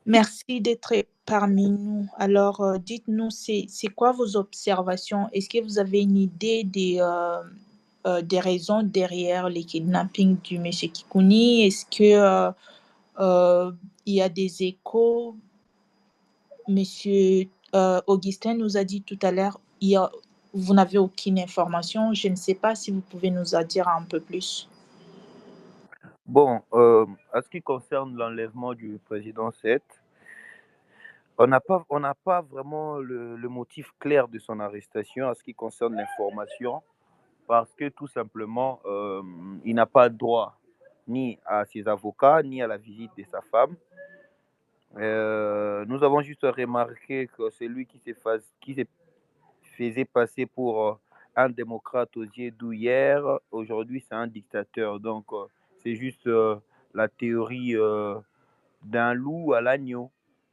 Merci d'être parmi nous. Alors, dites-nous, c'est quoi vos observations? Est-ce que vous avez une idée des raisons derrière les kidnappings du monsieur Kikuni? Est-ce que euh, il y a des échos? Monsieur Augustin nous a dit tout à l'heure, vous n'avez aucune information. Je ne sais pas si vous pouvez nous en dire un peu plus. Bon, à ce qui concerne l'enlèvement du président 7, on n'a pas vraiment le motif clair de son arrestation à ce qui concerne l'information, parce que tout simplement, il n'a pas droit ni à ses avocats, ni à la visite de sa femme. Nous avons juste remarqué que c'est lui qui se faisait passer pour un démocrate aux yeux d'hier. Aujourd'hui, c'est un dictateur. Donc, c'est juste la théorie d'un loup à l'agneau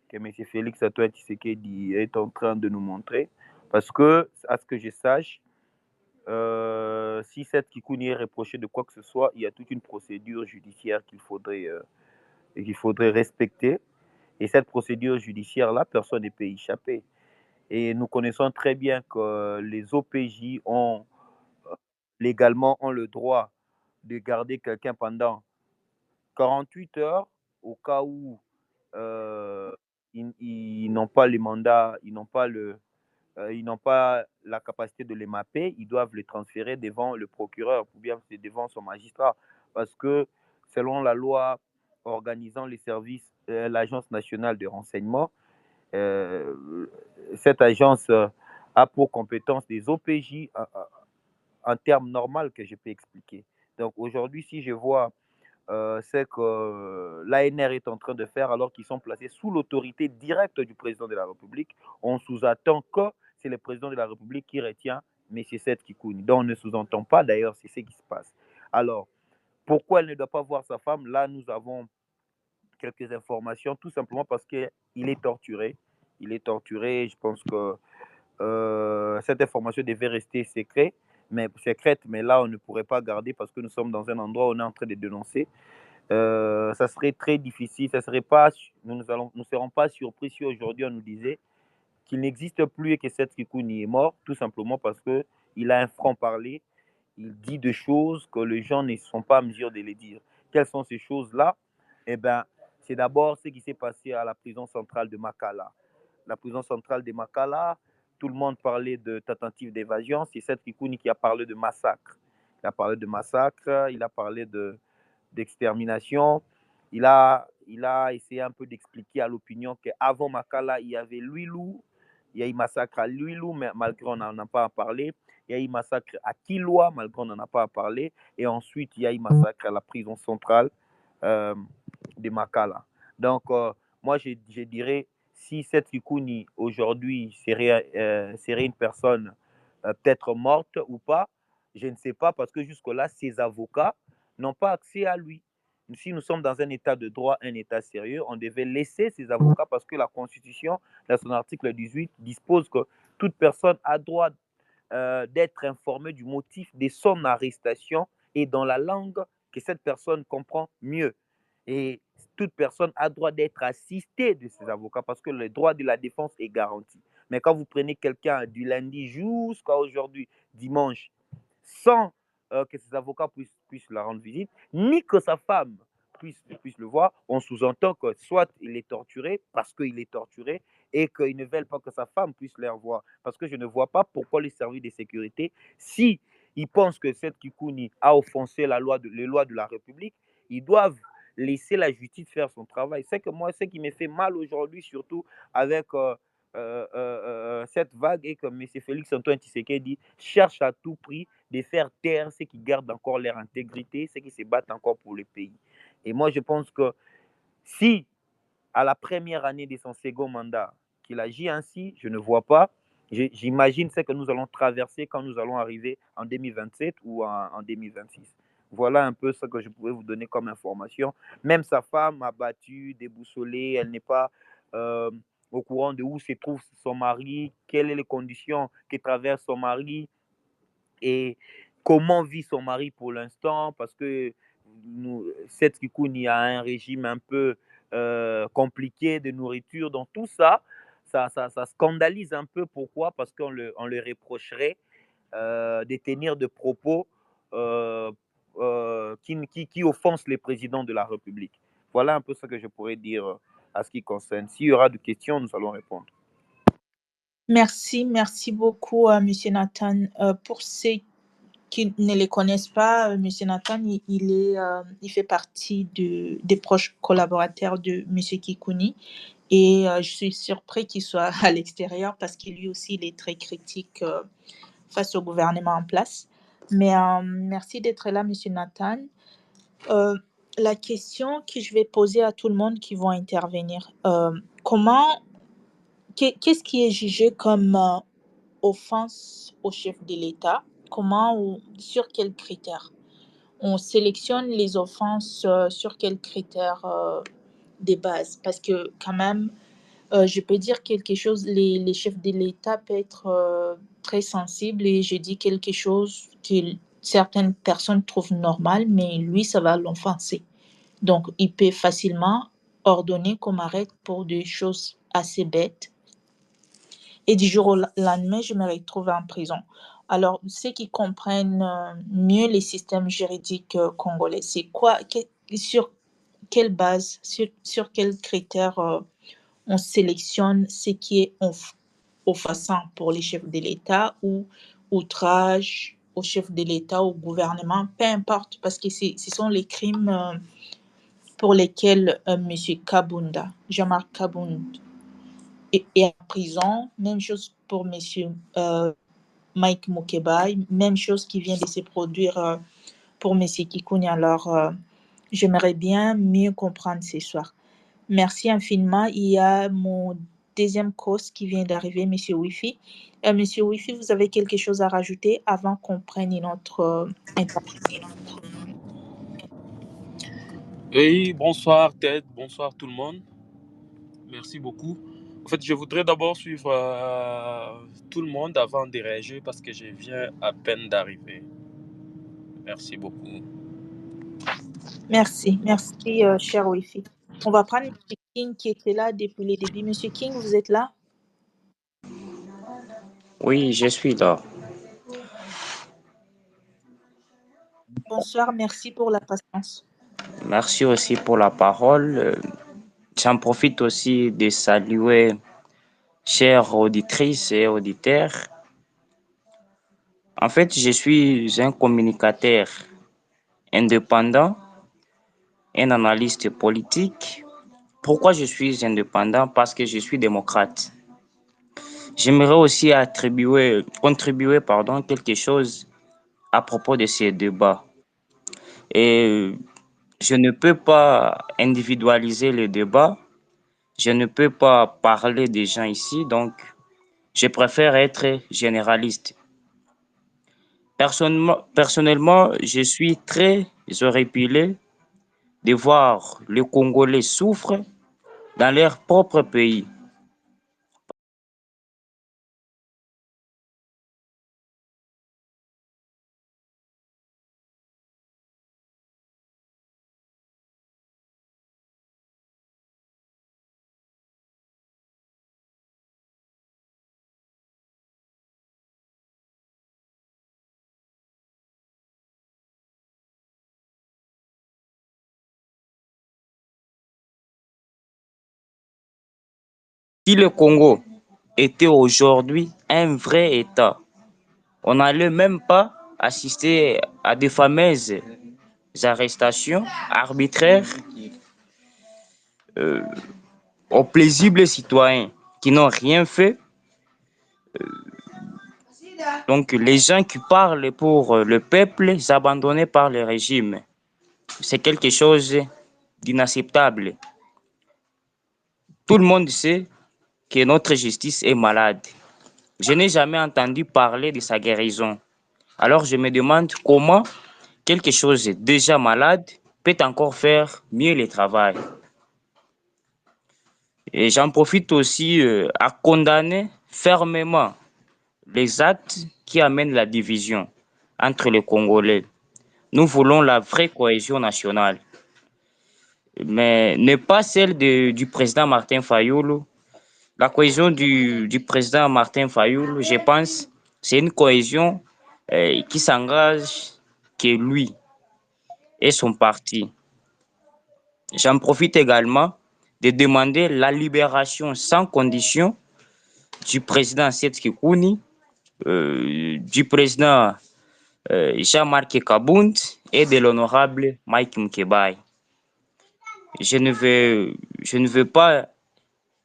que M. Félix Antoine Tshisekedi est en train de nous montrer. Parce que, à ce que je sache, si cette Kikouni est reproché de quoi que ce soit, il y a toute une procédure judiciaire qu'il faudrait respecter. Et cette procédure judiciaire-là, personne ne peut y échapper. Et nous connaissons très bien que les OPJ ont légalement ont le droit de garder quelqu'un pendant 48 heures au cas où ils n'ont pas les mandats, ils n'ont pas la capacité de les mapper, ils doivent les transférer devant le procureur ou bien devant son magistrat. Parce que selon la loi organisant les services, l'Agence nationale de renseignement, euh, cette agence a pour compétence des OPJ en termes normaux que je peux expliquer. Donc aujourd'hui, si je vois ce que l'ANR est en train de faire alors qu'ils sont placés sous l'autorité directe du président de la République, on sous-attend que c'est le président de la République qui retient M. Seth Kikouni. Donc on ne sous-entend pas d'ailleurs, c'est ce qui se passe. Alors, pourquoi elle ne doit pas voir sa femme? Là, nous avons quelques informations, tout simplement parce qu'il est torturé. Il est torturé, je pense que cette information devait rester secrète, mais là, on ne pourrait pas garder parce que nous sommes dans un endroit où on est en train de dénoncer. Ça serait très difficile, ça serait pas, nous ne serons pas surpris si aujourd'hui on nous disait qu'il n'existe plus et que Seth Kikouni est mort, tout simplement parce qu'il a un franc-parler, il dit des choses que les gens ne sont pas en mesure de les dire. Quelles sont ces choses-là? Eh bien, c'est d'abord ce qui s'est passé à la prison centrale de Makala. La prison centrale de Makala, tout le monde parlait de tentative d'évasion, c'est Seth Kikouni qui a parlé de massacre. Il a parlé de massacre, il a parlé d'extermination. Il a essayé un peu d'expliquer à l'opinion qu'avant Makala, il y avait Luilou, il y a eu massacre à Luilou, mais malgré on n'en a pas parlé. Il y a eu massacre à Kilwa, malgré on n'en a pas parlé. Et ensuite, il y a eu massacre à la prison centrale euh, de Makala. Donc, moi, je dirais, si cette Kikouni aujourd'hui serait une personne peut-être morte ou pas, je ne sais pas, parce que jusque-là, ses avocats n'ont pas accès à lui. Si nous sommes dans un état de droit, un état sérieux, on devait laisser ses avocats parce que la Constitution, dans son article 18, dispose que toute personne a droit d'être informée du motif de son arrestation et dans la langue que cette personne comprend mieux. Et toute personne a droit d'être assistée de ses avocats parce que le droit de la défense est garanti. Mais quand vous prenez quelqu'un du lundi jusqu'à aujourd'hui, dimanche, sans que ses avocats puissent la rendre visite, ni que sa femme puisse le voir, on sous-entend que soit il est torturé parce qu'il est torturé et qu'ils ne veulent pas que sa femme puisse les revoir. Parce que je ne vois pas pourquoi les services de sécurité, si ils pensent que cette Kikouni a offensé les lois de la République, ils doivent laisser la justice faire son travail. C'est que moi, ce qui me fait mal aujourd'hui, surtout avec cette vague, et que M. Félix Antoine Tshisekedi cherche à tout prix de faire taire ceux qui gardent encore leur intégrité, ceux qui se battent encore pour le pays. Et moi, je pense que si, à la première année de son second mandat, qu'il agit ainsi, je ne vois pas. J'imagine ce que nous allons traverser quand nous allons arriver en 2027 ou en 2026. Voilà un peu ce que je pouvais vous donner comme information. Même sa femme a battu, déboussolée, elle n'est pas euh, au courant de où se trouve son mari, quelles sont les conditions que traverse son mari et comment vit son mari pour l'instant, parce que Seth Kikouni a un régime un peu compliquées de nourriture. Donc tout ça, ça scandalise un peu. Pourquoi? Parce on le reprocherait de tenir de propos qui offensent les présidents de la République. Voilà un peu ce que je pourrais dire à ce qui concerne. S'il y aura des questions, nous allons répondre. Merci beaucoup à Monsieur Nathan. Pour ceux qui ne les connaissent pas, Monsieur Nathan, il fait partie des proches collaborateurs de Monsieur Kikouni. Et je suis surpris qu'il soit à l'extérieur parce que lui aussi, il est très critique face au gouvernement en place. Mais merci d'être là, Monsieur Nathan. La question que je vais poser à tout le monde qui vont intervenir, qu'est-ce qui est jugé comme offense au chef de l'État? Comment ou sur quels critères? On sélectionne les offenses sur quels critères de base? Parce que quand même, je peux dire quelque chose, les chefs de l'État peuvent être très sensibles et je dis quelque chose que certaines personnes trouvent normal, mais lui, ça va l'offenser. Donc, il peut facilement ordonner qu'on m'arrête pour des choses assez bêtes. Et du jour au lendemain, je me retrouve en prison. Alors, ceux qui comprennent mieux les systèmes juridiques congolais, c'est quoi, sur quelle base, sur quels critères on sélectionne ce qui est offensant pour les chefs de l'État ou outrage au chef de l'État, au gouvernement, peu importe, parce que ce sont les crimes pour lesquels M. Kabunda, Jean-Marc Kabunda, est en prison. Même chose pour M. Mike Mukeba, même chose qui vient de se produire pour M. Kikouni. Alors, j'aimerais bien mieux comprendre ce soir. Merci infiniment. Il y a mon deuxième coach qui vient d'arriver, M. Wifi. M. Wifi, vous avez quelque chose à rajouter avant qu'on prenne notre intervention? Oui, bonsoir Ted, bonsoir tout le monde. Merci beaucoup. En fait, je voudrais d'abord suivre tout le monde avant de réagir parce que je viens à peine d'arriver. Merci beaucoup. Merci, cher Wifi. On va prendre M. King qui était là depuis le début. M. King, vous êtes là? Oui, je suis là. Bonsoir, merci pour la patience. Merci aussi pour la parole. J'en profite aussi de saluer chères auditrices et auditeurs. En fait, je suis un communicateur indépendant, un analyste politique. Pourquoi je suis indépendant? Parce que je suis démocrate. J'aimerais aussi contribuer quelque chose à propos de ces débats. Et je ne peux pas individualiser le débat. Je ne peux pas parler des gens ici, donc je préfère être généraliste. Personnellement, je suis très horripilé de voir les Congolais souffrir dans leur propre pays. Si le Congo était aujourd'hui un vrai État, on n'allait même pas assister à des fameuses arrestations arbitraires aux paisibles citoyens qui n'ont rien fait. Donc les gens qui parlent pour le peuple abandonnés par le régime, c'est quelque chose d'inacceptable. Tout le monde sait que notre justice est malade. Je n'ai jamais entendu parler de sa guérison. Alors je me demande comment quelque chose déjà malade peut encore faire mieux le travail. Et j'en profite aussi à condamner fermement les actes qui amènent la division entre les Congolais. Nous voulons la vraie cohésion nationale. mais n'est pas celle du président Martin Fayulu. La cohésion du président Martin Fayulu, je pense, c'est une cohésion qui s'engage que lui et son parti. J'en profite également de demander la libération sans condition du président Seth Kikouni, du président Jean-Marc Kabound et de l'honorable Mike Mkebai. Je ne veux pas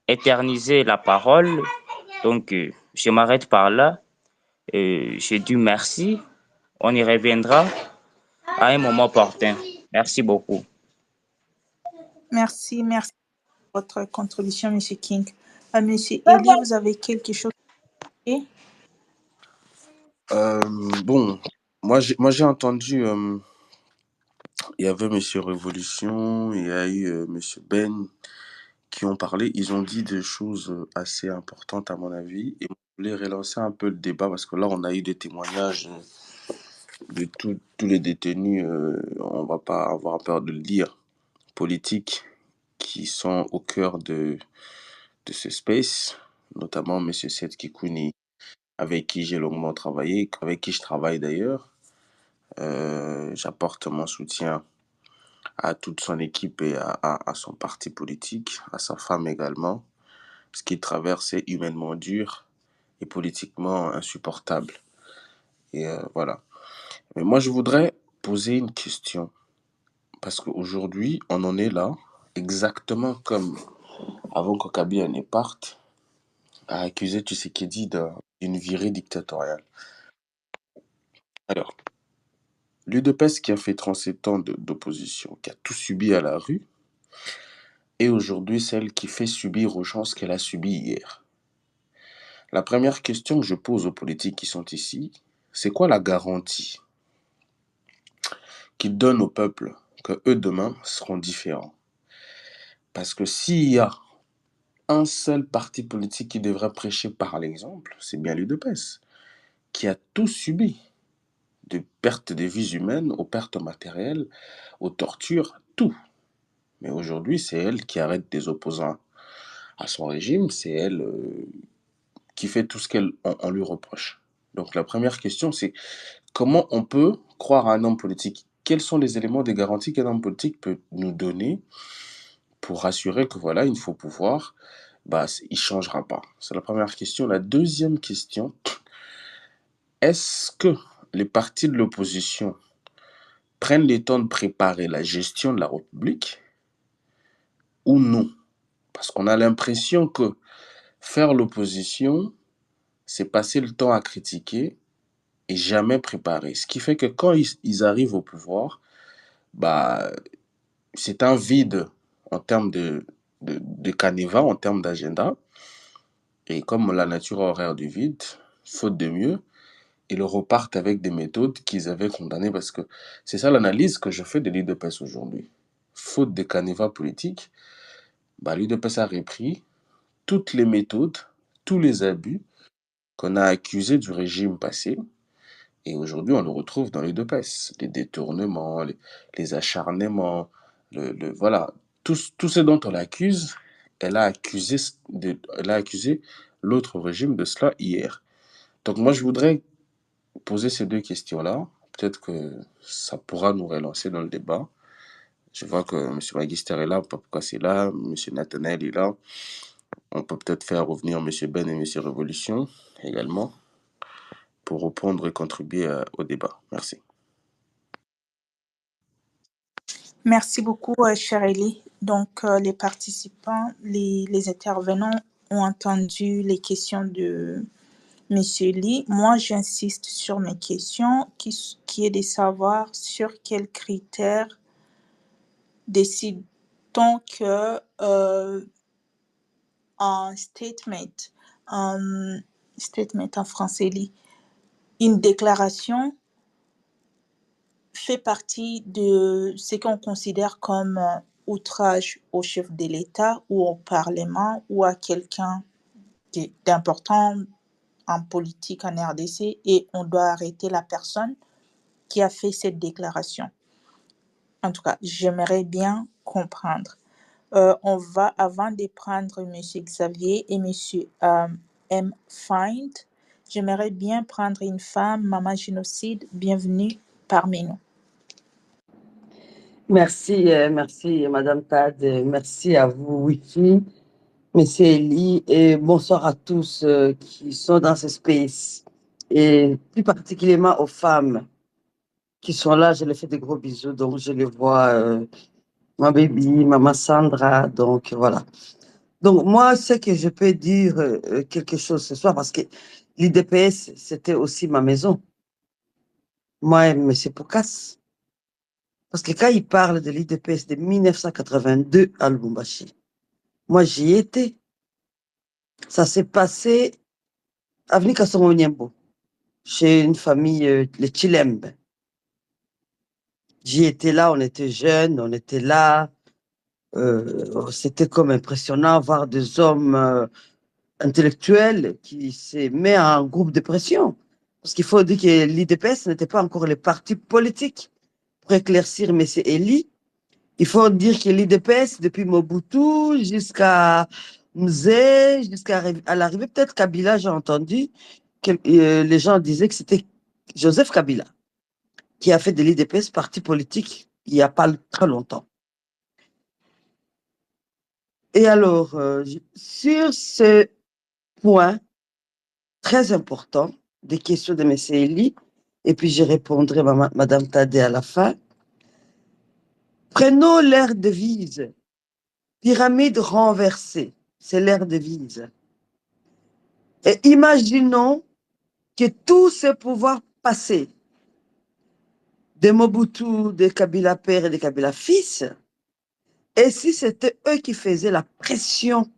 éterniser la parole, donc je m'arrête par là. Je dis merci. On y reviendra à un moment opportun. Merci beaucoup. Merci pour votre contribution, M. King. M. Eli, vous avez quelque chose à dire? Bon, moi j'ai entendu, il y avait Monsieur Révolution, il y a eu Monsieur Ben qui ont parlé. Ils ont dit des choses assez importantes à mon avis. Et je voulais relancer un peu le débat parce que là on a eu des témoignages de tous les détenus, on va pas avoir peur de le dire, politiques qui sont au cœur de ce space, notamment Monsieur Seth Kikouni, avec qui j'ai longuement travaillé, avec qui je travaille d'ailleurs. J'apporte mon soutien à toute son équipe et à son parti politique, à sa femme également. Ce qu'il traverse est humainement dur et politiquement insupportable. Et voilà. Mais moi, je voudrais poser une question. Parce qu'aujourd'hui, on en est là, exactement comme avant que Kabila parte, à accuser Tshisekedi d'une virée dictatoriale. Alors, l'UDPS qui a fait 37 ans d'opposition, qui a tout subi à la rue, est aujourd'hui celle qui fait subir aux gens ce qu'elle a subi hier. La première question que je pose aux politiques qui sont ici, c'est quoi la garantie qu'ils donnent au peuple que eux demain seront différents? Parce que s'il y a un seul parti politique qui devrait prêcher par l'exemple, c'est bien l'UDPS, qui a tout subi, de pertes de vies humaines aux pertes matérielles, aux tortures, tout. Mais aujourd'hui, c'est elle qui arrête des opposants à son régime, c'est elle qui fait tout ce qu'on lui reproche. Donc la première question, c'est comment on peut croire à un homme politique? Quels sont les éléments de garantie qu'un homme politique peut nous donner pour assurer que voilà, une fois au pouvoir, bah, il ne changera pas? C'est la première question. La deuxième question, est-ce que les partis de l'opposition prennent le temps de préparer la gestion de la République ou non? Parce qu'on a l'impression que faire l'opposition, c'est passer le temps à critiquer et jamais préparer. Ce qui fait que quand ils arrivent au pouvoir, bah, c'est un vide en termes de canevas, en termes d'agenda. Et comme la nature a horreur du vide, faute de mieux, ils repartent avec des méthodes qu'ils avaient condamnées, parce que c'est ça l'analyse que je fais de l'UDPS aujourd'hui. Faute de canevas politique, bah, l'UDPS a repris toutes les méthodes, tous les abus qu'on a accusés du régime passé. Et aujourd'hui, on le retrouve dans l'UDPS. Les détournements, les acharnements, voilà. Tout ce dont on l'accuse, elle a accusé l'autre régime de cela hier. Donc moi, je voudrais poser ces deux questions-là. Peut-être que ça pourra nous relancer dans le débat. Je vois que M. Magister est là, Papa est là, M. Nathanaël est là. On peut peut-être faire revenir M. Ben et M. Révolution également pour répondre et contribuer au débat. Merci. Merci beaucoup, cher Eli. Donc, les participants, les intervenants ont entendu les questions de M. Lee. Moi, j'insiste sur mes questions, qui est de savoir sur quels critères décide-t-on que un statement en français, une déclaration fait partie de ce qu'on considère comme outrage au chef de l'État ou au Parlement ou à quelqu'un d'important en politique en RDC, et on doit arrêter la personne qui a fait cette déclaration. En tout cas, j'aimerais bien comprendre. On va, avant de prendre M. Xavier et M. M. Find, j'aimerais bien prendre une femme, Maman Génocide, bienvenue parmi nous. Merci, merci Madame Tad, merci à vous, Wiki, Monsieur Eli, et bonsoir à tous qui sont dans ce space, et plus particulièrement aux femmes qui sont là. Je les fais des gros bisous, donc je les vois, ma baby, Maman Sandra, donc voilà. Donc moi, ce que je peux dire quelque chose ce soir, parce que l'IDPS, c'était aussi ma maison, moi et M. Poukas. Parce que quand il parle de l'IDPS de 1982 à Lubumbashi, moi j'y étais. Ça s'est passé à Avenue Kasongo Nyembo, chez une famille, les Chilembe. J'y étais là, on était jeunes, on était là. C'était comme impressionnant voir des hommes intellectuels qui se mettent en groupe de pression. Parce qu'il faut dire que l'IDPS n'était pas encore les partis politiques. Pour éclaircir M. Eli, il faut dire que l'IDPS, depuis Mobutu jusqu'à Mzee, jusqu'à l'arrivée, peut-être Kabila, j'ai entendu, que les gens disaient que c'était Joseph Kabila qui a fait de l'IDPS parti politique il n'y a pas très longtemps. Et alors, sur ce point très important des questions de M. Eli, et puis je répondrai à Mme Tadé à la fin, prenons leur devise. Pyramide renversée, c'est leur devise. Et imaginons que tous ces pouvoirs passés, de Mobutu, de Kabila père et de Kabila fils, et si c'était eux qui faisaient la pression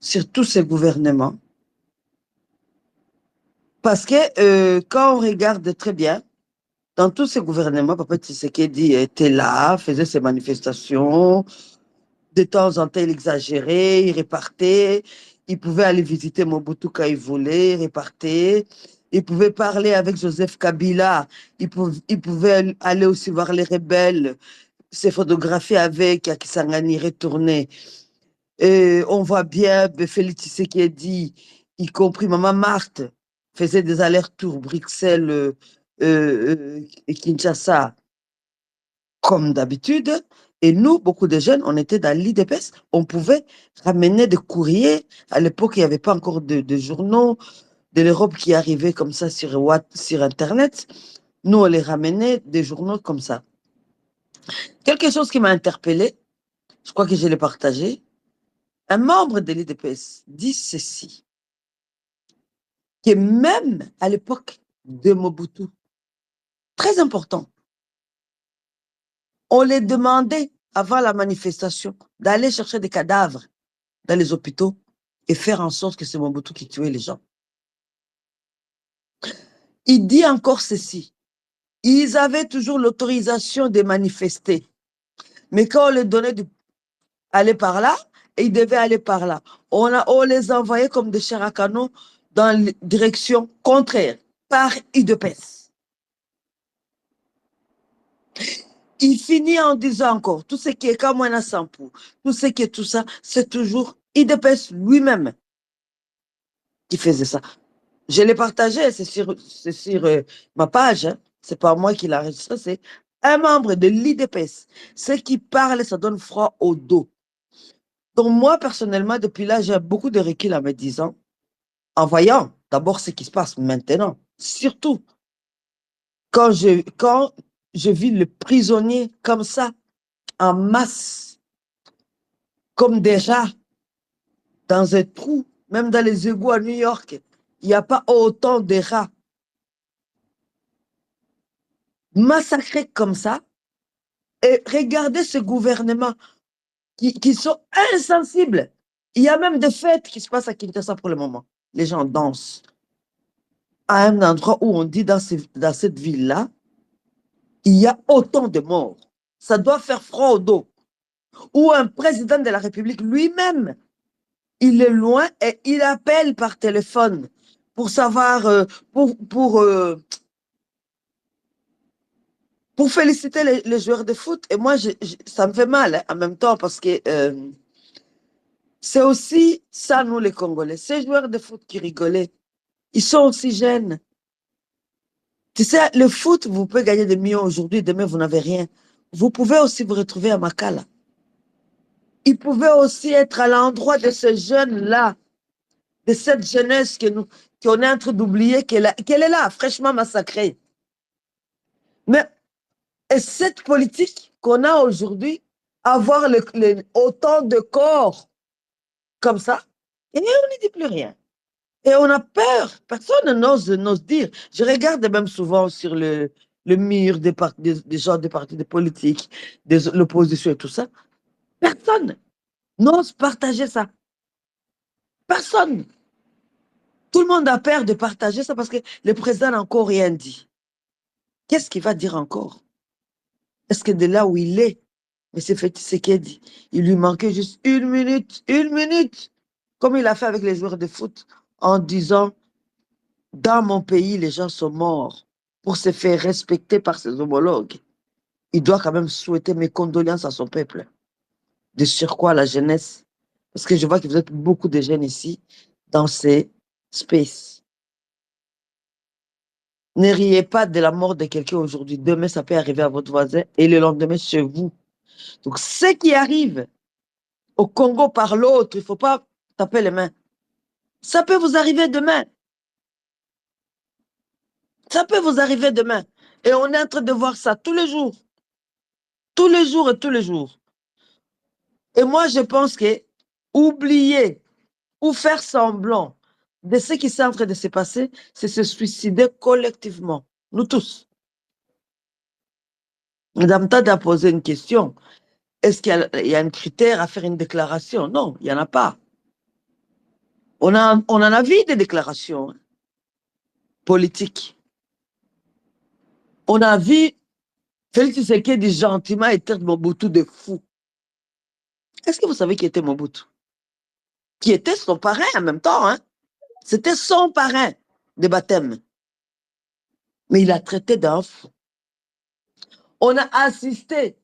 sur tous ces gouvernements, parce que quand on regarde très bien, dans tous ces gouvernements, Papa Tshisekedi était là, faisait ses manifestations, de temps en temps il exagérait, il repartait, il pouvait aller visiter Mobutu quand il voulait, il repartait, il pouvait parler avec Joseph Kabila, il pouvait aller aussi voir les rebelles, se photographier avec Akisangani, retourner. Et on voit bien Félix Tshisekedi, y compris Maman Marthe, faisait des allers-retours Bruxelles et Kinshasa, comme d'habitude. Et nous, beaucoup de jeunes, on était dans l'IDPS, on pouvait ramener des courriers. À l'époque, il n'y avait pas encore de journaux de l'Europe qui arrivaient comme ça sur Internet. Nous, on les ramenait des journaux comme ça. Quelque chose qui m'a interpellé, je crois que je l'ai partagé, un membre de l'IDPS dit ceci, que même à l'époque de Mobutu, très important, on les demandait avant la manifestation d'aller chercher des cadavres dans les hôpitaux et faire en sorte que c'est Mobutu qui tuait les gens. Il dit encore ceci, ils avaient toujours l'autorisation de manifester, mais quand on leur donnait d'aller par là, ils devaient aller par là. On les envoyait comme des chars à canon dans la direction contraire, par IDPS. Il finit en disant encore, tout ce qui est Kamwana Sampou, tout ce qui est tout ça, c'est toujours IDPS lui-même qui faisait ça. Je l'ai partagé, c'est sur ma page, hein. C'est pas moi qui l'ai enregistré, c'est un membre de l'IDPS. Ce qui parle, ça donne froid au dos. Donc moi, personnellement, depuis là, j'ai beaucoup de recul à mes 10 ans, en voyant d'abord ce qui se passe maintenant, surtout quand je vis le prisonnier comme ça, en masse, comme des rats, dans un trou, même dans les égouts à New York, il n'y a pas autant de rats massacrés comme ça. Et regardez ce gouvernement qui sont insensibles. Il y a même des fêtes qui se passent à Kinshasa pour le moment. Les gens dansent à un endroit où on dit dans cette ville-là, il y a autant de morts. Ça doit faire froid au dos. Ou un président de la République lui-même, il est loin et il appelle par téléphone pour savoir, pour pour féliciter les joueurs de foot. Et moi, ça me fait mal hein, en même temps parce que c'est aussi ça, nous les Congolais. Ces joueurs de foot qui rigolaient, ils sont aussi jeunes. Tu sais, le foot, vous pouvez gagner des millions aujourd'hui, demain, vous n'avez rien. Vous pouvez aussi vous retrouver à Makala. Ils pouvaient aussi être à l'endroit de ces jeunes-là, de cette jeunesse qu'on est en train d'oublier qu'elle est là, fraîchement massacrée. Mais et cette politique qu'on a aujourd'hui, avoir autant de corps comme ça, et on ne dit plus rien. Et on a peur. Personne n'ose dire. Je regarde même souvent sur le mur des gens des partis de politique, de l'opposition et tout ça. Personne n'ose partager ça. Personne. Tout le monde a peur de partager ça parce que le président n'a encore rien dit. Qu'est-ce qu'il va dire encore? Est-ce que de là où il est, M. Tshisekedi, il lui manquait juste une minute, comme il a fait avec les joueurs de foot, en disant, dans mon pays, les gens sont morts pour se faire respecter par ses homologues. Il doit quand même souhaiter mes condoléances à son peuple. De surcroît, la jeunesse, parce que je vois que vous êtes beaucoup de jeunes ici, dans ces spaces. Ne riez pas de la mort de quelqu'un aujourd'hui. Demain, ça peut arriver à votre voisin et le lendemain, chez vous. Donc, ce qui arrive au Congo par l'autre, il ne faut pas taper les mains. Ça peut vous arriver demain. Ça peut vous arriver demain. Et on est en train de voir ça tous les jours. Tous les jours et tous les jours. Et moi, je pense que oublier ou faire semblant de ce qui est en train de se passer, c'est se suicider collectivement. Nous tous. Madame Tad a posé une question. Est-ce qu'il y a un critère à faire une déclaration? Non, il n'y en a pas. On en a vu des déclarations politiques. On a vu Félix Tshisekedi gentiment et traite Mobutu de fou. Est-ce que vous savez qui était Mobutu? Qui était son parrain en même temps. Hein? C'était son parrain de baptême. Mais il a traité d'un fou. On a assisté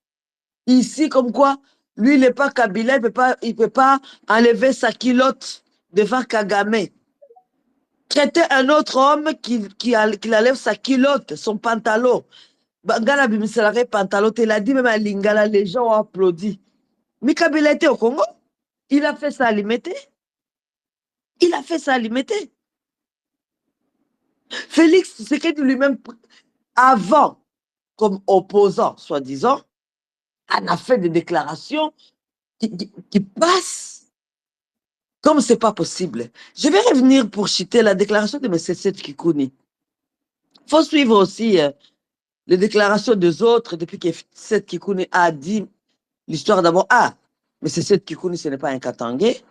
ici comme quoi, lui, il n'est pas Kabila, il ne peut pas enlever sa culotte devant Kagame. Traiter un autre homme qui enlève sa culotte, son pantalon. Bangala Bimiselare pantalon, il a dit même à Lingala, les gens ont applaudi. Mais Kabila était au Congo. Il a fait ça à Limete. Il a fait ça à Limete. Félix Tshisekedi lui-même, avant, comme opposant, soi-disant, en a fait des déclarations qui passent comme c'est pas possible. Je vais revenir pour citer la déclaration de M. Seth Kikouni. Il faut suivre aussi les déclarations des autres depuis que Seth Kikouni a dit l'histoire d'abord. Ah, mais Seth Kikouni, ce n'est pas un Katangé.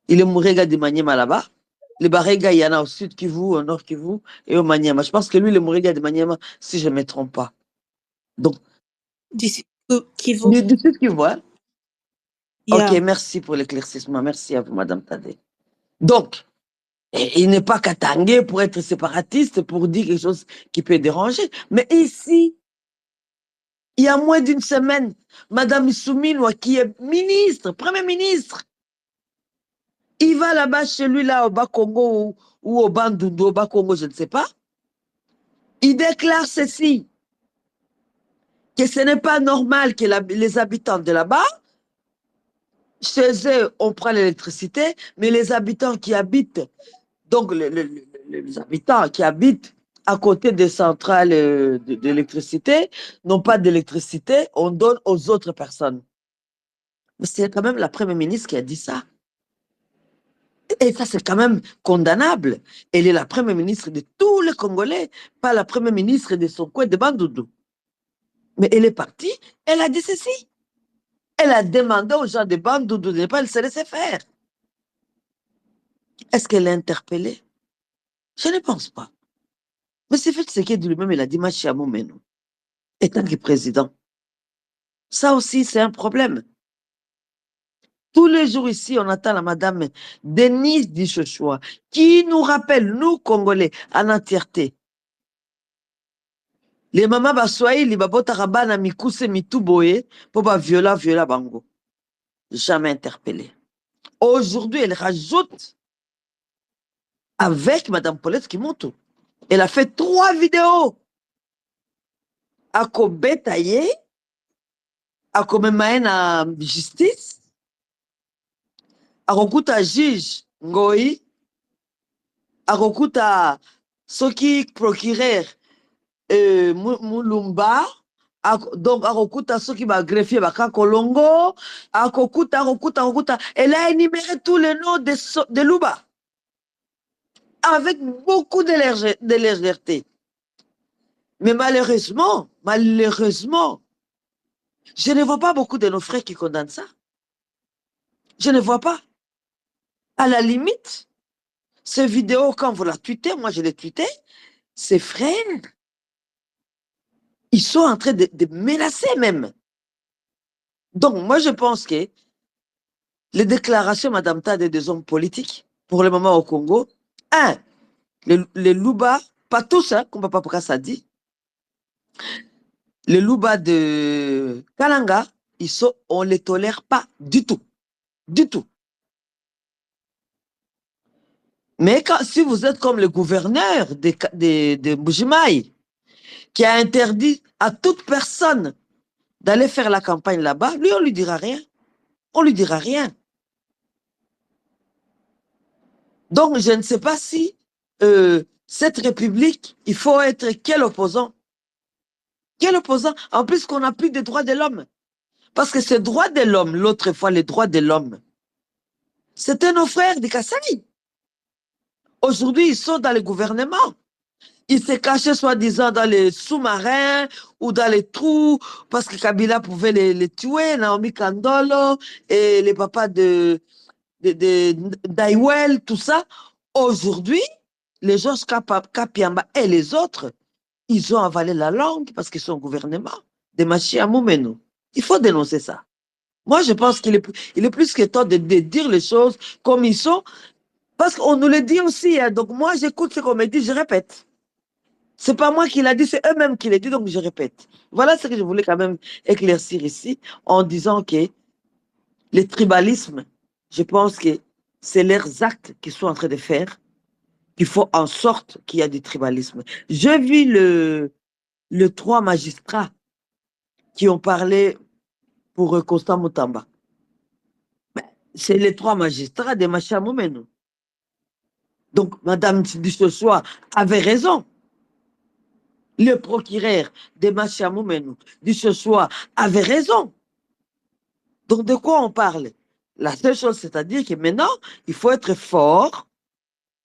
Il est Mourega de Maniema là-bas. Les Barega, il y en a au sud Kivu, au nord Kivu et au Maniema. Je pense que lui, le Mourega de Maniema, si je ne me trompe pas. Donc, D'ici Kivu. du sud Kivu, hein? Yeah. Ok, merci pour l'éclaircissement. Merci à vous, Madame Tadé. Donc, il n'est pas Katangé pour être séparatiste, pour dire quelque chose qui peut déranger. Mais ici, il y a moins d'une semaine, Madame Souminwa, qui est ministre, Premier ministre, il va là-bas chez lui, là, au Bas-Congo ou au Bandundu, au Bas-Congo, je ne sais pas. Il déclare ceci, que ce n'est pas normal que les habitants de là-bas, chez eux, on prend l'électricité, mais les habitants qui habitent, donc les habitants qui habitent à côté des centrales d'électricité, n'ont pas d'électricité, on donne aux autres personnes. Mais c'est quand même la Première ministre qui a dit ça. Et ça, c'est quand même condamnable. Elle est la Première ministre de tous les Congolais, pas la Première ministre de son coin de Bandundu. Mais elle est partie, elle a dit ceci. Elle a demandé aux gens de Bandundu de ne pas se laisser faire. Est-ce qu'elle est interpellée? Je ne pense pas. Mais c'est fait ce qu'elle dit lui-même, elle a dit Machiamou Menou, étant que président. Ça aussi, c'est un problème. Tous les jours ici, on attend la madame Denise Dichochoa, qui nous rappelle, nous, Congolais, en entièreté, Les mamans baswahili babotaka bana mikuse mitu boye po viola bango. Jamais interpellé. Aujourd'hui, elle rajoute avec Madame Paulette Kimoto. Elle a fait 3 vidéos. Ako betaye, ako memaye na justice, ako kuta juge ngoi, ako kuta soki procureur Mulumba, donc akokuta soki ba greffier baka kolongo, akokuta. Elle a énuméré tous les noms de Luba avec beaucoup de légèreté. Mais malheureusement, je ne vois pas beaucoup de nos frères qui condamnent ça. Je ne vois pas. À la limite, ces vidéos, quand vous la tweetez, moi je les tweeté, ces frères, ils sont en train de menacer même. Donc, moi je pense que les déclarations, Madame Tade, des hommes politiques, pour le moment au Congo, les Luba, pas tous, hein, comme Papa Pukasa dit, les Luba de Kalanga, on ne les tolère pas du tout. Du tout. Mais si vous êtes comme le gouverneur de Mbujimaï, qui a interdit à toute personne d'aller faire la campagne là-bas, lui, on lui dira rien. On lui dira rien. Donc, je ne sais pas si cette république, il faut être quel opposant? Quel opposant? En plus qu'on n'a plus de droits de l'homme. Parce que ces droits de l'homme, l'autre fois, les droits de l'homme, c'était nos frères de Kassai. Aujourd'hui, ils sont dans le gouvernement. Ils se cachaient soi-disant dans les sous-marins ou dans les trous parce que Kabila pouvait les tuer, Naomi Kandolo et les papas de d'Aiwel, tout ça. Aujourd'hui, les Georges Kapiamba et les autres, ils ont avalé la langue parce qu'ils sont au gouvernement. Des machines à Moumeno. Il faut dénoncer ça. Moi, je pense qu'il est plus que temps de dire les choses comme ils sont parce qu'on nous le dit aussi. Hein. Donc, moi, j'écoute ce qu'on me dit, je répète. C'est pas moi qui l'a dit, c'est eux-mêmes qui l'ont dit, donc je répète. Voilà ce que je voulais quand même éclaircir ici en disant que le tribalisme, je pense que c'est leurs actes qu'ils sont en train de faire. Il faut en sorte qu'il y a du tribalisme. J'ai vu les 3 magistrats qui ont parlé pour Constant Moutamba. C'est les 3 magistrats de Machamoumeno. Donc, Madame Duchossois avait raison. Le procureur de Machamoumeno, Duchossois, avait raison. Donc, de quoi on parle? La seule chose, c'est-à-dire que maintenant, il faut être fort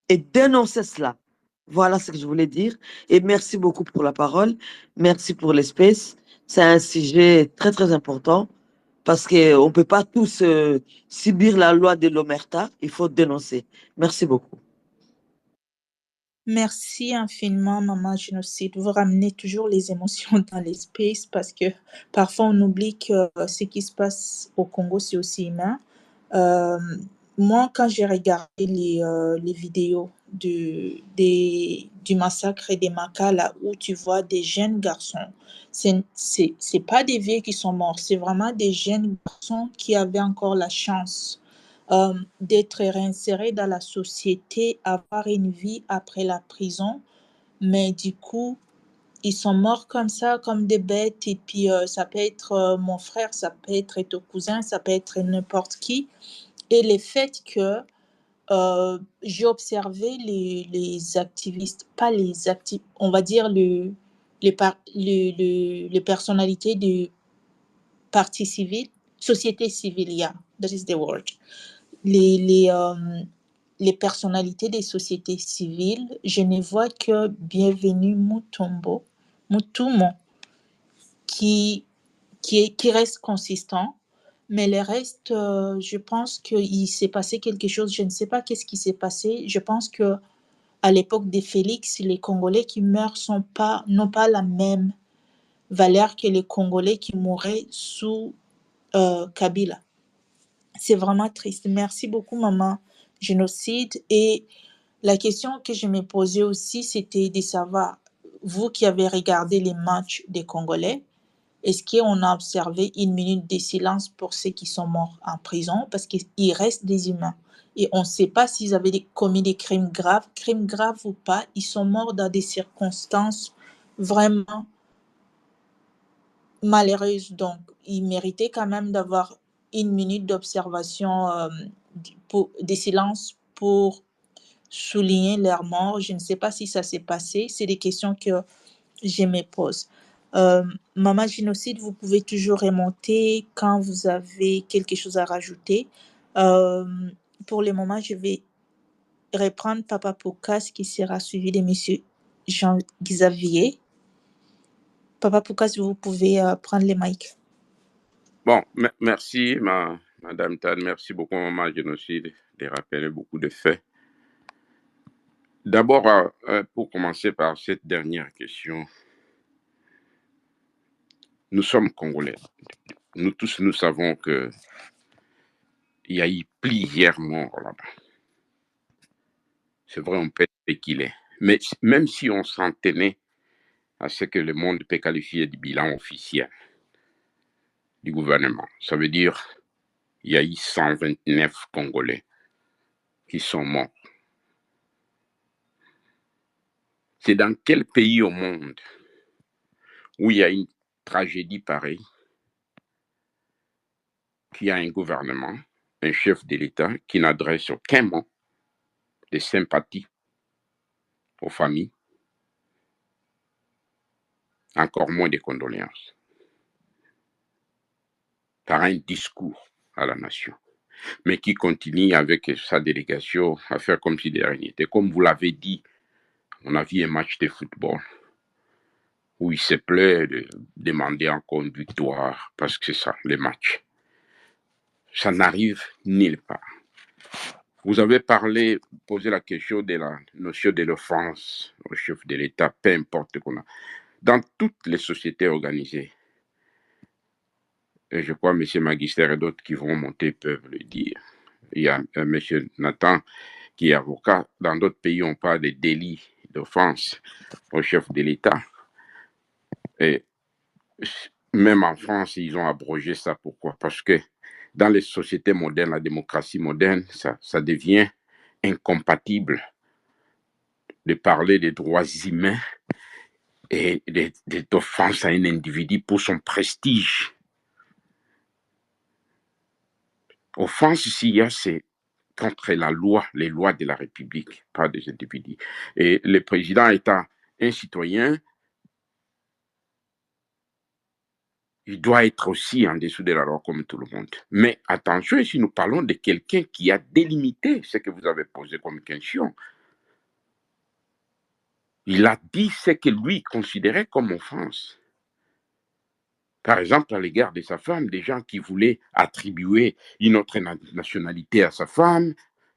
et dénoncer cela. Voilà ce que je voulais dire. Et merci beaucoup pour la parole. Merci pour l'espace. C'est un sujet très, très important parce qu'on ne peut pas tous subir la loi de l'Omerta. Il faut dénoncer. Merci beaucoup. Merci infiniment, Maman Génocide. Vous ramenez toujours les émotions dans l'espace parce que parfois on oublie que ce qui se passe au Congo, c'est aussi humain. Moi, quand j'ai regardé les vidéos du massacre des Makas, là où tu vois des jeunes garçons, c'est pas des vieux qui sont morts, c'est vraiment des jeunes garçons qui avaient encore la chance d'être réinsérés dans la société, avoir une vie après la prison, mais du coup, ils sont morts comme ça, comme des bêtes, et puis ça peut être mon frère, ça peut être ton cousin, ça peut être n'importe qui. Et le fait que j'ai observé les activistes, pas les activistes, on va dire les personnalités du parti civil, société civile, yeah, that is the word. Les personnalités des sociétés civiles, je ne vois que Bienvenue Mutumo, qui reste consistant. Mais le reste, je pense qu'il s'est passé quelque chose. Je ne sais pas qu'est-ce qui s'est passé. Je pense que à l'époque de Félix, les Congolais qui meurent n'ont pas la même valeur que les Congolais qui mouraient sous Kabila. C'est vraiment triste. Merci beaucoup, Maman Génocide. Et la question que je me posais aussi, c'était de savoir, vous qui avez regardé les matchs des Congolais, est-ce qu'on a observé une minute de silence pour ceux qui sont morts en prison? Parce qu'il reste des humains. Et on ne sait pas s'ils avaient commis des crimes graves ou pas. Ils sont morts dans des circonstances vraiment malheureuses. Donc, ils méritaient quand même d'avoir une minute d'observation, de silence pour souligner leur mort. Je ne sais pas si ça s'est passé. C'est des questions que je me pose. Maman Génocide, vous pouvez toujours remonter quand vous avez quelque chose à rajouter. Pour le moment, je vais reprendre Papa Poukas qui sera suivi de Monsieur Jean-Xavier. Papa Poukas, vous pouvez prendre le mic. Bon, merci, Madame Tad. Merci beaucoup, Maman Génocide, de rappeler beaucoup de faits. D'abord, pour commencer par cette dernière question, nous sommes Congolais. Nous tous, nous savons qu'il y a eu plusieurs morts là-bas. C'est vrai, on peut spéculer. Mais même si on s'en tenait à ce que le monde peut qualifier de bilan officiel du gouvernement, ça veut dire qu'il y a eu 129 Congolais qui sont morts. C'est dans quel pays au monde où il y a une tragédie pareille qu'il y a un gouvernement, un chef de l'État qui n'adresse aucun mot de sympathie aux familles, encore moins de condoléances, par un discours à la nation, mais qui continue avec sa délégation à faire comme si de rien n'était. Comme vous l'avez dit, on a vu un match de football où il se plaît de demander encore une victoire, parce que c'est ça, les matchs. Ça n'arrive nulle part. Vous avez posé la question de la notion de l'offense au chef de l'État, peu importe qu'on a. Dans toutes les sociétés organisées, et je crois M. Magister et d'autres qui vont monter peuvent le dire. Il y a M. Nathan qui est avocat. Dans d'autres pays, on parle de délit d'offense au chef de l'État. Et même en France, ils ont abrogé ça. Pourquoi? Parce que dans les sociétés modernes, la démocratie moderne, ça devient incompatible de parler des droits humains et d'offense à un individu pour son prestige. Offense, s'il y a, c'est contre la loi, les lois de la République, pas des individus. Et le président étant un citoyen, il doit être aussi en dessous de la loi comme tout le monde. Mais attention, ici nous parlons de quelqu'un qui a délimité ce que vous avez posé comme question. Il a dit ce que lui considérait comme offense. Par exemple, à l'égard de sa femme, des gens qui voulaient attribuer une autre nationalité à sa femme,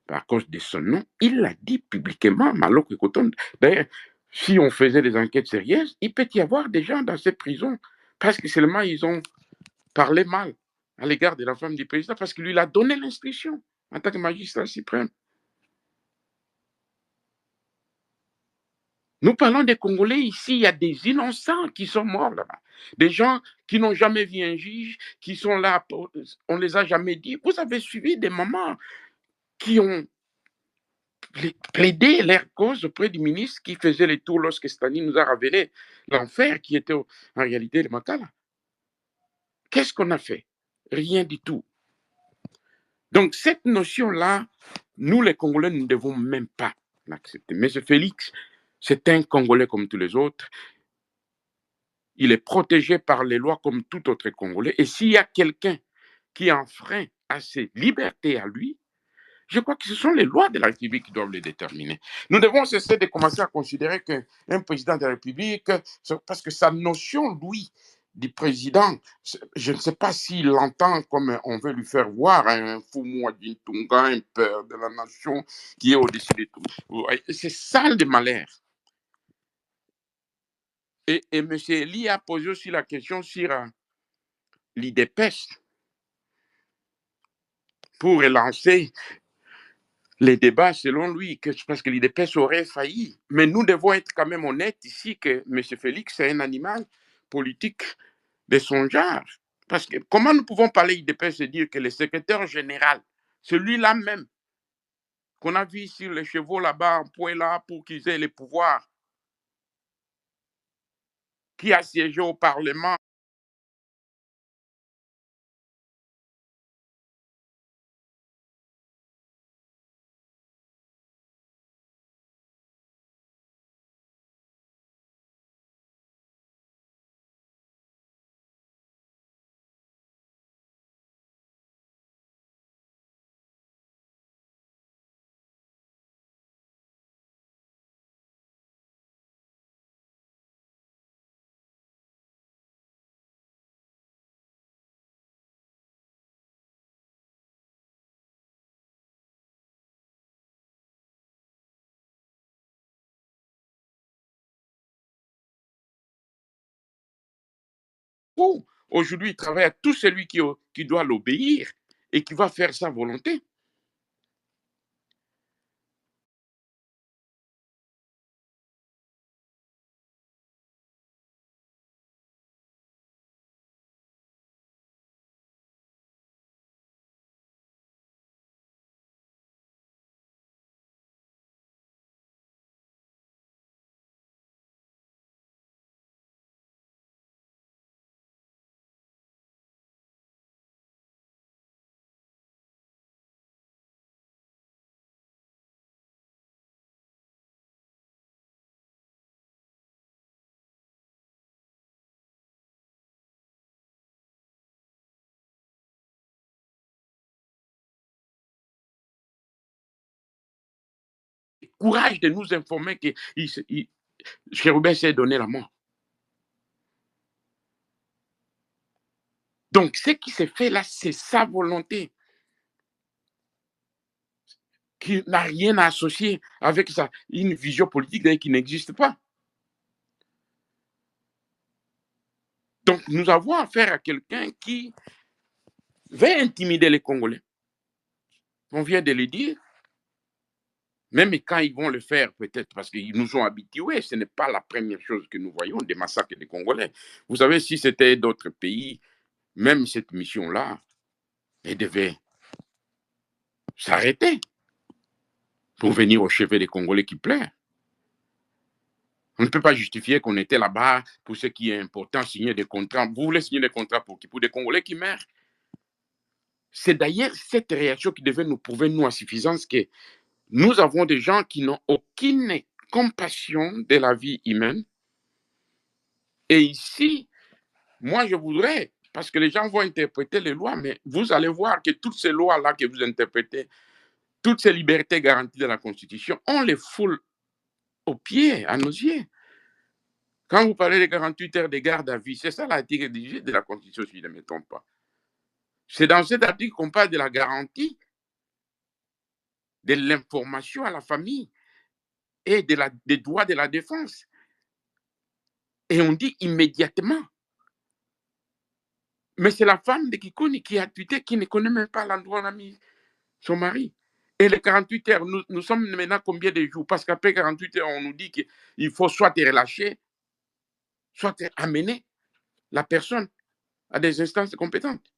à cause de son nom, il l'a dit publiquement, Malok Ekoton. D'ailleurs, si on faisait des enquêtes sérieuses, il peut y avoir des gens dans ces prisons, parce que seulement ils ont parlé mal à l'égard de la femme du président, parce qu'il lui a donné l'instruction en tant que magistrat suprême. Nous parlons des Congolais ici, il y a des innocents qui sont morts là-bas. Des gens qui n'ont jamais vu un juge, qui sont là, on ne les a jamais dit. Vous avez suivi des mamans qui ont plaidé leur cause auprès du ministre qui faisait les tours lorsque Staline nous a révélé l'enfer qui était en réalité le Makala. Qu'est-ce qu'on a fait? Rien du tout. Donc cette notion-là, nous les Congolais, nous ne devons même pas l'accepter. Mais ce Félix, c'est un Congolais comme tous les autres. Il est protégé par les lois comme tout autre Congolais. Et s'il y a quelqu'un qui enfreint à ses libertés à lui, je crois que ce sont les lois de la République qui doivent les déterminer. Nous devons cesser de commencer à considérer qu'un président de la République, parce que sa notion, lui, du président, je ne sais pas s'il l'entend comme on veut lui faire voir, un Fumu Adintunga, un père de la nation qui est au-dessus de tout. C'est ça le malheur. Et M. Eli a posé aussi la question sur l'IDPES pour relancer les débats selon lui, parce que l'IDPS aurait failli. Mais nous devons être quand même honnêtes ici que M. Félix est un animal politique de son genre. Parce que comment nous pouvons parler IDPS et dire que le secrétaire général, celui-là même, qu'on a vu sur les chevaux là-bas en point là pour qu'ils aient les pouvoirs, qui a siégé au Parlement, aujourd'hui, il travaille à tout celui qui doit l'obéir et qui va faire sa volonté. Courage de nous informer que Chérubin s'est donné la mort. Donc, ce qui s'est fait là, c'est sa volonté, qui n'a rien à associer avec une vision politique qui n'existe pas. Donc, nous avons affaire à quelqu'un qui veut intimider les Congolais. On vient de le dire. Même quand ils vont le faire, peut-être parce qu'ils nous ont habitués, ce n'est pas la première chose que nous voyons, des massacres des Congolais. Vous savez, si c'était d'autres pays, même cette mission-là, elle devait s'arrêter pour venir au chevet des Congolais qui pleurent. On ne peut pas justifier qu'on était là-bas pour ce qui est important, signer des contrats. Vous voulez signer des contrats pour qui? Pour des Congolais qui meurent. C'est d'ailleurs cette réaction qui devait nous prouver, nous, à suffisance, que nous avons des gens qui n'ont aucune compassion de la vie humaine. Et ici, moi, je voudrais, parce que les gens vont interpréter les lois, mais vous allez voir que toutes ces lois-là que vous interprétez, toutes ces libertés garanties dans la Constitution, on les foule aux pieds, à nos yeux. Quand vous parlez de 48 heures de garde à vue, c'est ça l'article 18 de la Constitution, si je ne me trompe pas. C'est dans cet article qu'on parle de la garantie de l'information à la famille et des droits de la défense. Et on dit immédiatement. Mais c'est la femme de Kikuni qui a tweeté, qui ne connaît même pas l'endroit où on a mis son mari. Et les 48 heures, nous sommes maintenant combien de jours? Parce qu'après 48 heures, on nous dit qu'il faut soit relâcher, soit amener la personne à des instances compétentes.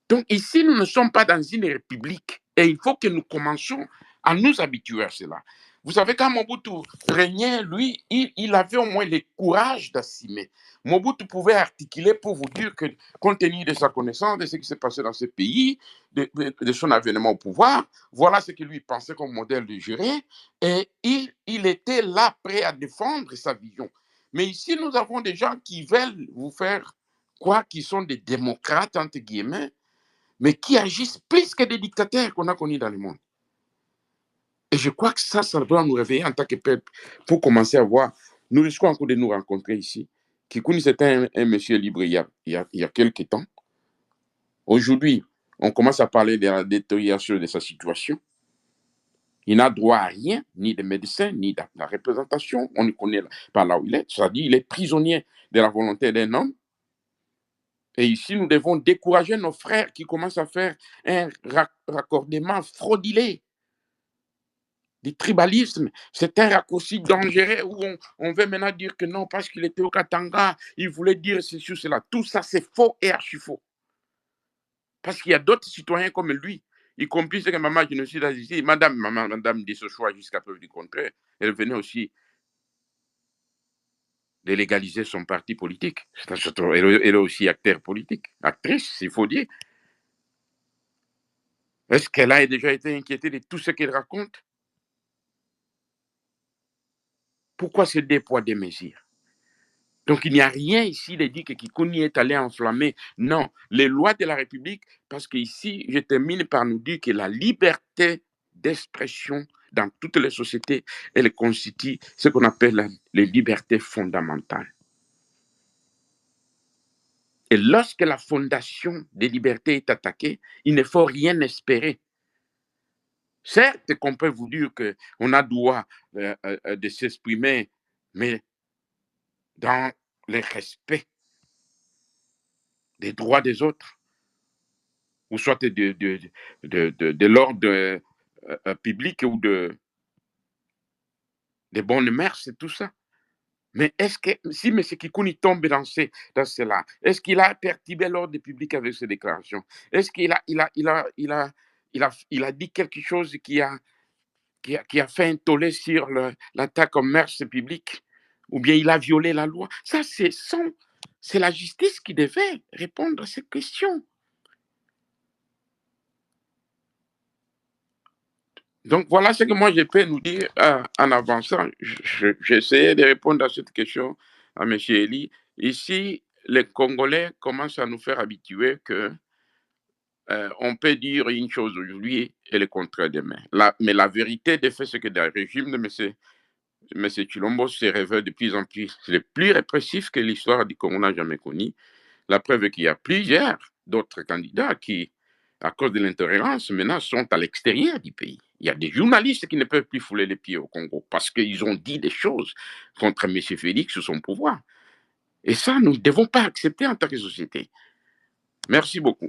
Donc ici, nous ne sommes pas dans une république et il faut que nous commencions à nous habituer à cela. Vous savez, quand Mobutu régnait, lui, il avait au moins le courage d'assumer. Mobutu pouvait articuler pour vous dire que, compte tenu de sa connaissance de ce qui s'est passé dans ce pays, de son avènement au pouvoir, voilà ce que lui pensait comme modèle de gérer, et il était là, prêt à défendre sa vision. Mais ici, nous avons des gens qui veulent vous faire croire qu'ils sont des démocrates, entre guillemets, mais qui agissent plus que des dictateurs qu'on a connus dans le monde. Et je crois que ça doit nous réveiller en tant que peuple pour commencer à voir. Nous risquons encore de nous rencontrer ici. Kikuni, c'était un monsieur libre il y a quelques temps. Aujourd'hui, on commence à parler de la détérioration de sa situation. Il n'a droit à rien, ni de médecin, ni de la représentation. On ne connaît pas là où il est. C'est-à-dire qu'il est prisonnier de la volonté d'un homme. Et ici, nous devons décourager nos frères qui commencent à faire un raccordement fraudulé du tribalisme. C'est un raccourci dangereux où on veut maintenant dire que non, parce qu'il était au Katanga, il voulait dire ceci ou cela. Tout ça, c'est faux et archi-faux. Parce qu'il y a d'autres citoyens comme lui, y compris ceux que maman génocide a dit, madame dit ce choix jusqu'à preuve du contraire. Elle venait aussi de légaliser son parti politique. Elle est aussi acteur politique, actrice, il faut dire. Est-ce qu'elle a déjà été inquiétée de tout ce qu'elle raconte? Pourquoi ce deux poids, deux mesures? Donc, il n'y a rien ici de dire que Kikouni est allé enflammer. Non, les lois de la République, parce qu'ici, je termine par nous dire que la liberté d'expression dans toutes les sociétés, elle constitue ce qu'on appelle les libertés fondamentales. Et lorsque la fondation des libertés est attaquée, il ne faut rien espérer. Certes, qu'on peut vous dire qu'on a droit de s'exprimer, mais dans le respect des droits des autres, ou soit de l'ordre public ou des bonnes mœurs, c'est tout ça. Mais est-ce que si M. Kikouni tombe dans cela, est-ce qu'il a perturbé l'ordre public avec ses déclarations? Est-ce qu'il a dit quelque chose qui a fait un tollé sur l'attaque aux mœurs publiques? Ou bien il a violé la loi? Ça, c'est la justice qui devait répondre à ces questions. Donc, voilà ce que moi, je peux nous dire en avançant. J'essayais de répondre à cette question à M. Elie. Ici, les Congolais commencent à nous faire habituer que on peut dire une chose aujourd'hui et le contraire demain. Mais la vérité des faits, c'est que dans le régime de M. Chilombo se révèle de plus en plus. C'est le plus répressif que l'histoire du Congo n'a jamais connu. La preuve est qu'il y a plusieurs d'autres candidats qui, à cause de l'intolérance, maintenant sont à l'extérieur du pays. Il y a des journalistes qui ne peuvent plus fouler les pieds au Congo parce qu'ils ont dit des choses contre M. Félix sous son pouvoir. Et ça, nous ne devons pas accepter en tant que société. Merci beaucoup.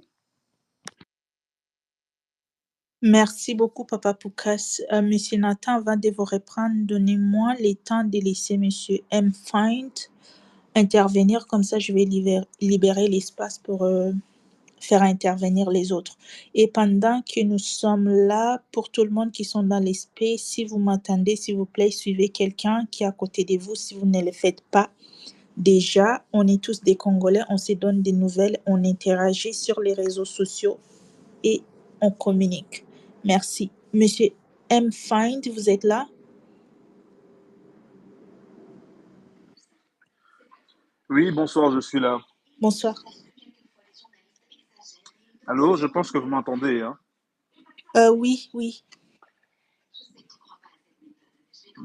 Merci beaucoup, Papa Poukas. Monsieur Nathan, avant de vous reprendre, donnez-moi le temps de laisser Monsieur M. Find intervenir. Comme ça, je vais libérer l'espace pour faire intervenir les autres. Et pendant que nous sommes là, pour tout le monde qui sont dans l'espace, si vous m'attendez, s'il vous plaît, suivez quelqu'un qui est à côté de vous si vous ne le faites pas. Déjà, on est tous des Congolais, on se donne des nouvelles, on interagit sur les réseaux sociaux et on communique. Merci. Monsieur M. Find, vous êtes là? Oui, bonsoir, je suis là. Bonsoir. Allô, je pense que vous m'entendez, hein? Oui.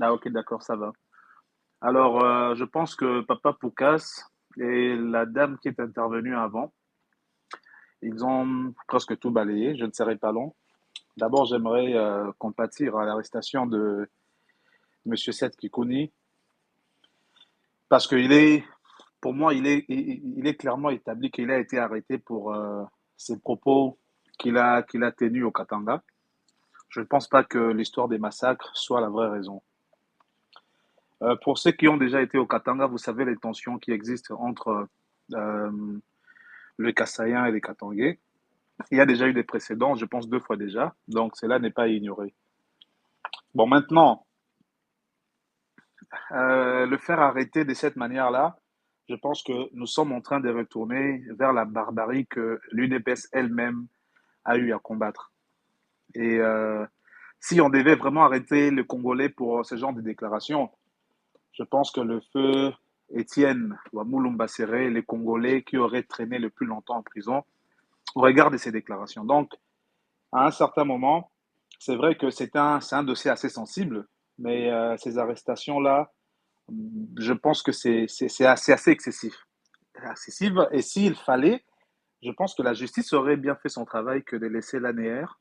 Ah, ok, d'accord, ça va. Alors, je pense que Papa Poukas et la dame qui est intervenue avant, ils ont presque tout balayé, je ne serai pas long. D'abord, j'aimerais compatir à l'arrestation de Monsieur Seth Kikouni, parce qu'il est, pour moi, il est clairement établi qu'il a été arrêté pour ses propos qu'il a tenus au Katanga. Je ne pense pas que l'histoire des massacres soit la vraie raison. Pour ceux qui ont déjà été au Katanga, vous savez les tensions qui existent entre euh, le Kassaïen et les Katangais. Il y a déjà eu des précédents, je pense 2 fois déjà, donc cela n'est pas à ignorer. Bon, maintenant, le faire arrêter de cette manière-là, je pense que nous sommes en train de retourner vers la barbarie que l'UDPS elle-même a eu à combattre. Et si on devait vraiment arrêter le Congolais pour ce genre de déclarations, je pense que le feu Étienne Wamulumba Serré, les Congolais qui auraient traîné le plus longtemps en prison, au regard de ces déclarations. Donc, à un certain moment, c'est vrai que c'est un dossier assez sensible, mais ces arrestations-là, je pense que c'est assez excessif. Et s'il fallait, je pense que la justice aurait bien fait son travail que de laisser l'ANR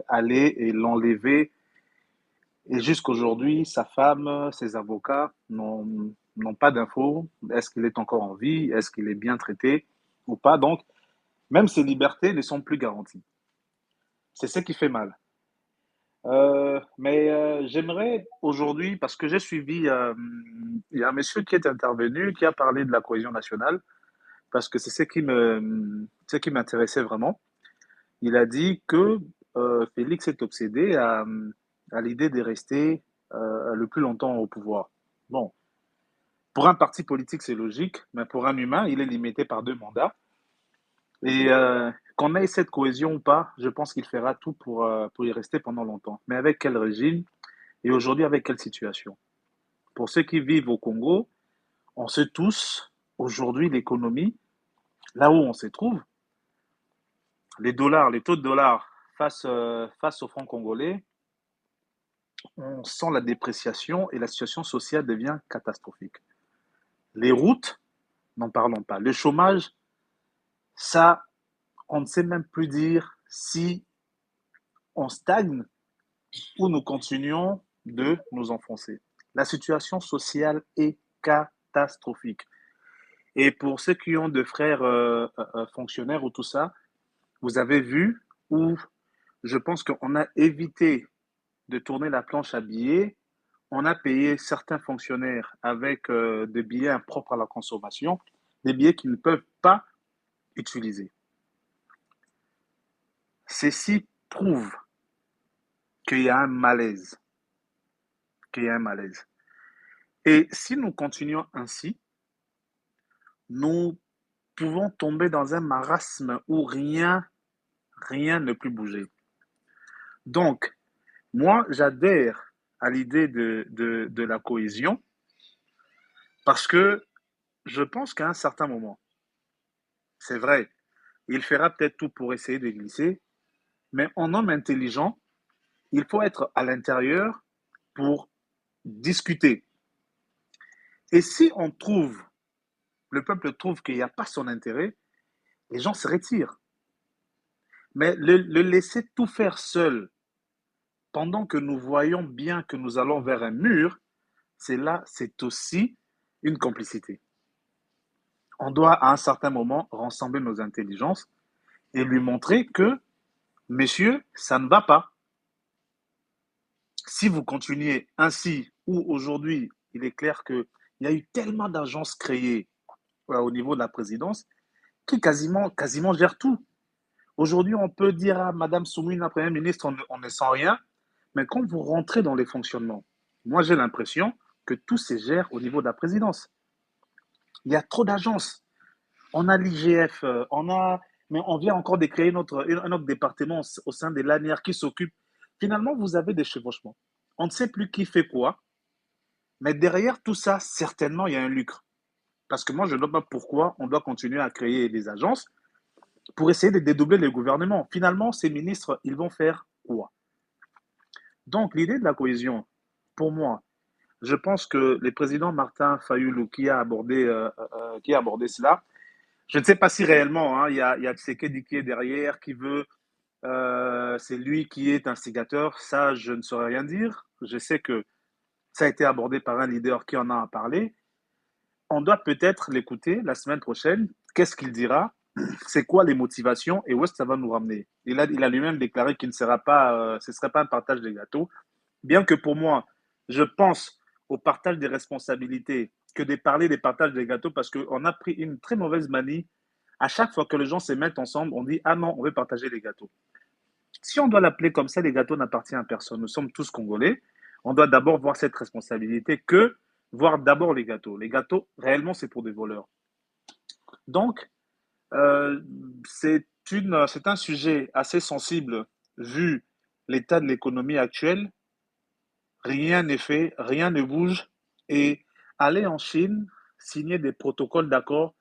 aller et l'enlever. Et jusqu'aujourd'hui, sa femme, ses avocats n'ont pas d'infos. Est-ce qu'il est encore en vie? Est-ce qu'il est bien traité ou pas? Donc, même ses libertés ne sont plus garanties. C'est ce qui fait mal. Mais j'aimerais aujourd'hui, parce que j'ai suivi, il y a un monsieur qui est intervenu, qui a parlé de la cohésion nationale, parce que c'est ce qui m'intéressait vraiment. Il a dit que Félix est obsédé à l'idée de rester le plus longtemps au pouvoir. Bon, pour un parti politique, c'est logique, mais pour un humain, il est limité par 2 mandats. Et qu'on ait cette cohésion ou pas, je pense qu'il fera tout pour y rester pendant longtemps. Mais avec quel régime et aujourd'hui avec quelle situation? Pour ceux qui vivent au Congo, on sait tous aujourd'hui l'économie, là où on se trouve, les dollars, les taux de dollars face au franc congolais, on sent la dépréciation et la situation sociale devient catastrophique. Les routes, n'en parlons pas. Le chômage, ça, on ne sait même plus dire si on stagne ou nous continuons de nous enfoncer. La situation sociale est catastrophique. Et pour ceux qui ont de frères fonctionnaires ou tout ça, vous avez vu où je pense qu'on a évité de tourner la planche à billets. On a payé certains fonctionnaires avec des billets impropres à la consommation, des billets qu'ils ne peuvent pas utiliser. Ceci prouve qu'il y a un malaise. Et si nous continuons ainsi, nous pouvons tomber dans un marasme où rien ne peut bouger. Donc, moi, j'adhère à l'idée de la cohésion parce que je pense qu'à un certain moment, c'est vrai, il fera peut-être tout pour essayer de glisser, mais en homme intelligent, il faut être à l'intérieur pour discuter. Et si le peuple trouve qu'il n'y a pas son intérêt, les gens se retirent. Mais le laisser tout faire seul, pendant que nous voyons bien que nous allons vers un mur, c'est aussi une complicité. On doit à un certain moment rassembler nos intelligences et lui montrer que, messieurs, ça ne va pas. Si vous continuez ainsi, ou aujourd'hui, il est clair qu'il y a eu tellement d'agences créées au niveau de la présidence qui quasiment gèrent tout. Aujourd'hui, on peut dire à Mme Soumine, la Première ministre, on ne sent rien, mais quand vous rentrez dans les fonctionnements, moi j'ai l'impression que tout se gère au niveau de la présidence. Il y a trop d'agences. On a l'IGF, mais on vient encore de créer un autre département au sein de l'ANIR qui s'occupe. Finalement, vous avez des chevauchements. On ne sait plus qui fait quoi, mais derrière tout ça, certainement, il y a un lucre. Parce que moi, je ne vois pas pourquoi on doit continuer à créer des agences pour essayer de dédoubler le gouvernement. Finalement, ces ministres, ils vont faire quoi? Donc, l'idée de la cohésion, pour moi, je pense que le président Martin Fayulu qui a abordé cela, je ne sais pas si réellement, hein, il y a Tshisekedi qui est derrière, qui veut, c'est lui qui est instigateur, ça je ne saurais rien dire. Je sais que ça a été abordé par un leader qui en a parlé. On doit peut-être l'écouter la semaine prochaine. Qu'est-ce qu'il dira? C'est quoi les motivations et où est-ce que ça va nous ramener? Il a lui-même déclaré qu'il ne sera pas, ce ne serait pas un partage des gâteaux. Bien que pour moi, je pense au partage des responsabilités que de parler des partages des gâteaux parce qu'on a pris une très mauvaise manie. À chaque fois que les gens se mettent ensemble, on dit ah non, on veut partager les gâteaux. Si on doit l'appeler comme ça, les gâteaux n'appartiennent à personne. Nous sommes tous Congolais. On doit d'abord voir cette responsabilité que voir d'abord les gâteaux. Les gâteaux, réellement, c'est pour des voleurs. Donc, c'est un sujet assez sensible vu l'état de l'économie actuelle. Rien n'est fait, rien ne bouge. Et aller en Chine, signer des protocoles d'accord,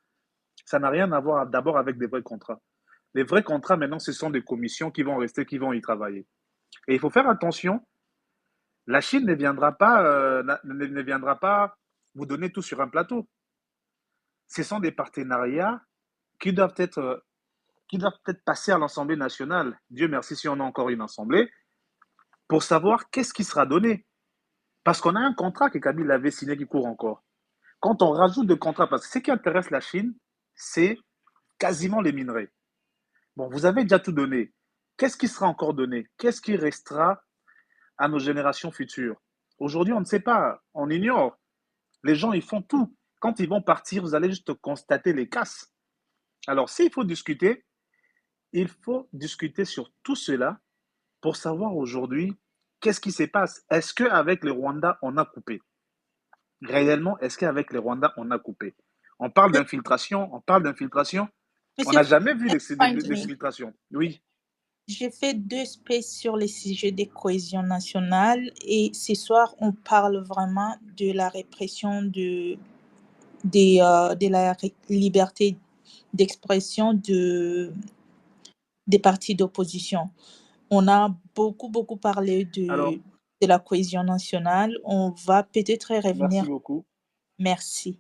ça n'a rien à voir d'abord avec des vrais contrats. Les vrais contrats, maintenant, ce sont des commissions qui vont rester, qui vont y travailler. Et il faut faire attention, la Chine ne viendra pas vous donner tout sur un plateau. Ce sont des partenariats qui doivent être passer à l'Assemblée nationale. Dieu merci si on a encore une assemblée, pour savoir qu'est-ce qui sera donné. Parce qu'on a un contrat que Kabila avait signé qui court encore. Quand on rajoute des contrats, parce que ce qui intéresse la Chine, c'est quasiment les minerais. Bon, vous avez déjà tout donné. Qu'est-ce qui sera encore donné? Qu'est-ce qui restera à nos générations futures. Aujourd'hui, on ne sait pas, on ignore. Les gens, ils font tout. Quand ils vont partir, vous allez juste constater les casses. Alors, s'il faut discuter, il faut discuter sur tout cela pour savoir aujourd'hui qu'est-ce qui se passe. Est-ce qu'avec le Rwanda, on a coupé? Réellement, est-ce qu'avec le Rwanda, on a coupé? On parle d'infiltration, on parle d'infiltration. On Monsieur n'a jamais vu Find des Me, infiltrations. Oui. j'ai fait 2 spaces sur les sujets de cohésion nationale et ce soir, on parle vraiment de la répression de la liberté d'expression des partis d'opposition. On a beaucoup parlé Alors, de la cohésion nationale. On va peut-être merci revenir. beaucoup. Merci.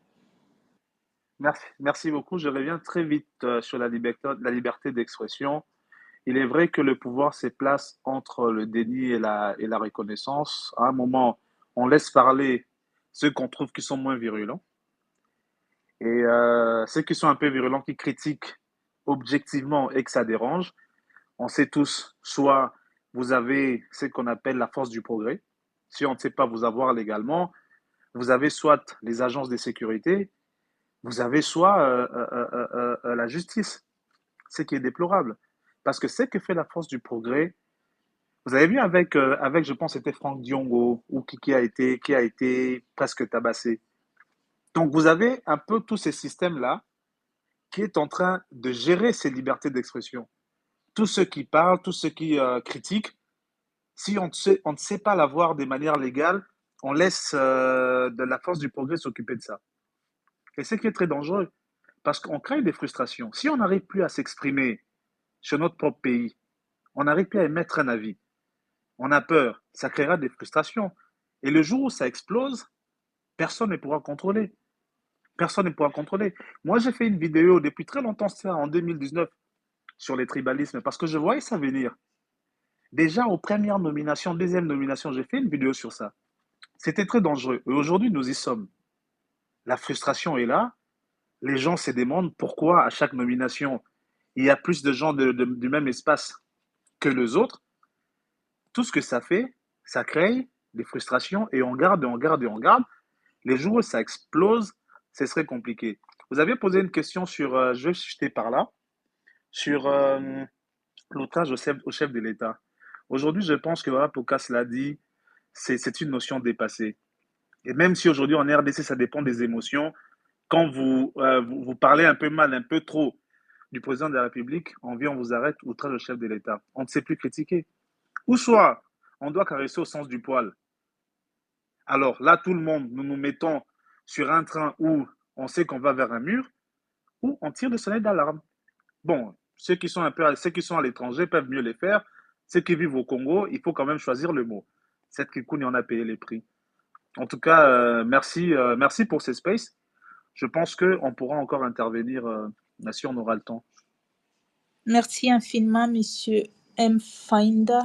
Merci beaucoup. Je reviens très vite sur la liberté d'expression. Il est vrai que le pouvoir se place entre le déni et la reconnaissance. À un moment, on laisse parler ceux qu'on trouve qui sont moins virulents. Et ceux qui sont un peu virulents, qui critiquent objectivement et que ça dérange, on sait tous, soit vous avez ce qu'on appelle la force du progrès. Si on ne sait pas vous avoir légalement, vous avez soit les agences de sécurité, vous avez soit la justice, ce qui est déplorable. Parce que ce que fait la force du progrès, vous avez vu avec je pense, c'était Franck Diongo, ou qui a été presque tabassé. Donc, vous avez un peu tous ces systèmes-là qui est en train de gérer ces libertés d'expression. Tous ceux qui parlent, tous ceux qui critiquent, si on ne sait pas l'avoir de manière légale, on laisse de la force du progrès s'occuper de ça. Et c'est qui est très dangereux, parce qu'on crée des frustrations. Si on n'arrive plus à s'exprimer sur notre propre pays, on n'arrive plus à émettre un avis, on a peur, ça créera des frustrations. Et le jour où ça explose, personne ne pourra contrôler. Personne ne pourra contrôler. Moi, j'ai fait une vidéo depuis très longtemps, ça, en 2019, sur les tribalismes, parce que je voyais ça venir. Déjà, aux premières nominations, deuxième nomination, j'ai fait une vidéo sur ça. C'était très dangereux. Et aujourd'hui, nous y sommes. La frustration est là. Les gens se demandent pourquoi à chaque nomination, il y a plus de gens du même espace que les autres. Tout ce que ça fait, ça crée des frustrations et on garde et on garde et on garde. Les jours où ça explose, ce serait compliqué. Vous avez posé une question sur, je vais jeter par là, sur l'outrage au chef de l'État. Aujourd'hui, je pense que voilà, Pocas l'a dit, c'est une notion dépassée. Et même si aujourd'hui en RDC, ça dépend des émotions, quand vous parlez un peu mal, un peu trop du président de la République, on vient, on vous arrête, outrage au chef de l'État. On ne sait plus critiquer. Ou soit, on doit caresser au sens du poil. Alors là, tout le monde, nous nous mettons sur un train où on sait qu'on va vers un mur, ou on tire le sonnet d'alarme. Bon, ceux qui sont à l'étranger peuvent mieux les faire. Ceux qui vivent au Congo, il faut quand même choisir le mot. Cette Kikouni en a payé les prix. En tout cas, merci pour ces spaces. Je pense qu'on pourra encore intervenir si on aura le temps. Merci infiniment, Monsieur M. Finda.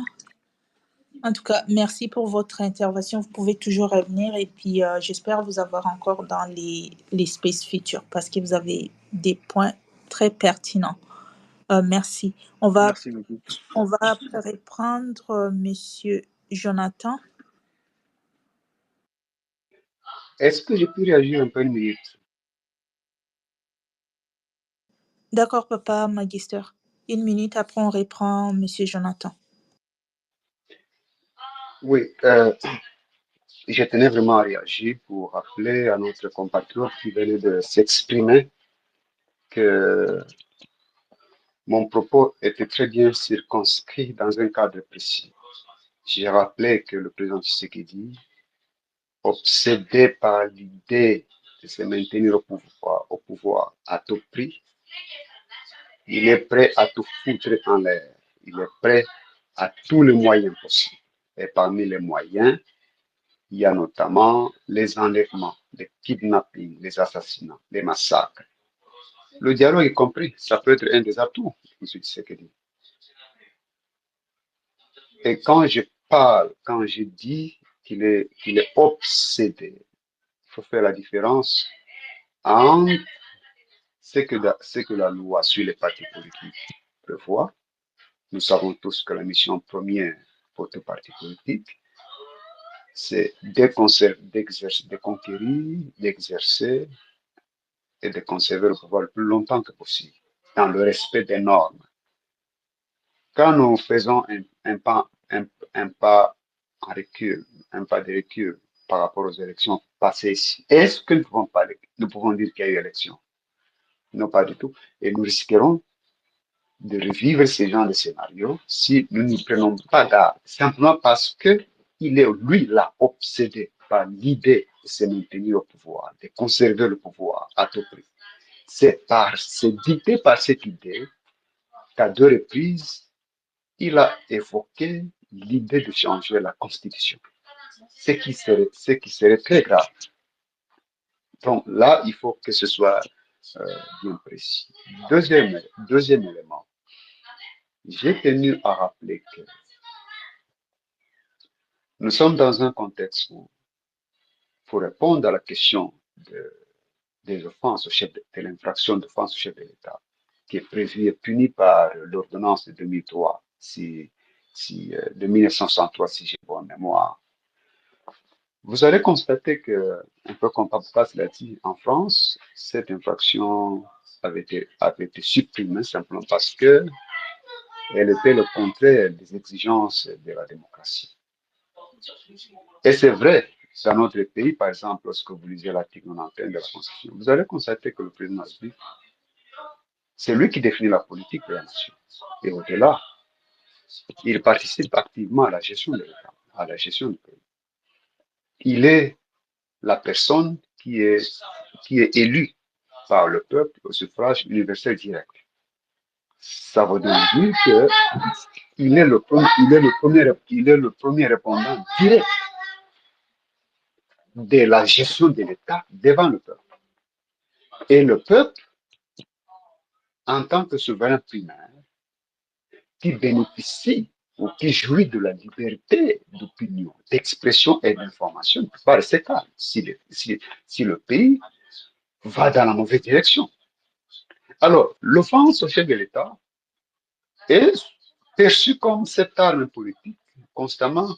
En tout cas, merci pour votre intervention. Vous pouvez toujours revenir et puis j'espère vous avoir encore dans les spaces futurs parce que vous avez des points très pertinents. Merci. Merci beaucoup. On va reprendre Monsieur Jonathan. Est-ce que je peux réagir un peu une minute? D'accord, Papa Magister. Une minute, après on reprend Monsieur Jonathan. Oui, je tenais vraiment à réagir pour rappeler à notre compatriote qui venait de s'exprimer que mon propos était très bien circonscrit dans un cadre précis. J'ai rappelé que le président Tshisekedi, obsédé par l'idée de se maintenir au pouvoir à tout prix, il est prêt à tout foutre en l'air. Il est prêt à tous les moyens possibles. Et parmi les moyens, il y a notamment les enlèvements, les kidnappings, les assassinats, les massacres. Le dialogue est compris, ça peut être un des atouts, M. Tshisekedi. Et quand je parle, quand je dis qu'il est obsédé, il faut faire la différence entre ce que la loi sur les partis politiques prévoit. Nous savons tous que la mission première pour tout parti politique, c'est de conquérir, d'exercer et de conserver le pouvoir le plus longtemps que possible, dans le respect des normes. Quand nous faisons un pas en recul, un pas de recul par rapport aux élections passées ici, est-ce que nous pouvons dire qu'il y a eu élection? Non, pas du tout. Et nous risquerons de revivre ce genre de scénario si nous n'y prenons pas garde, simplement parce que il est, lui, là, obsédé par l'idée de se maintenir au pouvoir, de conserver le pouvoir à tout prix. C'est dicté par cette idée qu'à 2 reprises, il a évoqué l'idée de changer la Constitution, ce qui serait très grave. Donc là, il faut que ce soit bien précis. Deuxième élément, j'ai tenu à rappeler que nous sommes dans un contexte où, pour répondre à la question des offenses au chef de l'infraction d'offense au chef de l'État, qui est prévue et punie par l'ordonnance de 2003, de 1963, si j'ai bonne mémoire. Vous allez constater que, un peu comme Papa l'a dit, en France, cette infraction avait été supprimée simplement parce que elle était le contraire des exigences de la démocratie. Et c'est vrai, dans notre pays, par exemple, lorsque vous lisez l'article 91 de la Constitution, vous allez constater que le président de la République, c'est lui qui définit la politique de la nation. Et au-delà, il participe activement à la gestion de l'État, à la gestion du pays. Il est la personne qui est élue par le peuple au suffrage universel direct. Ça veut donc dire qu'il est le premier répondant direct de la gestion de l'État devant le peuple. Et le peuple, en tant que souverain primaire, qui bénéficie ou qui jouit de la liberté d'opinion, d'expression et d'information, ne peut pas rester calme si le pays va dans la mauvaise direction. Alors, l'offense au chef de l'État est perçue comme cette arme politique constamment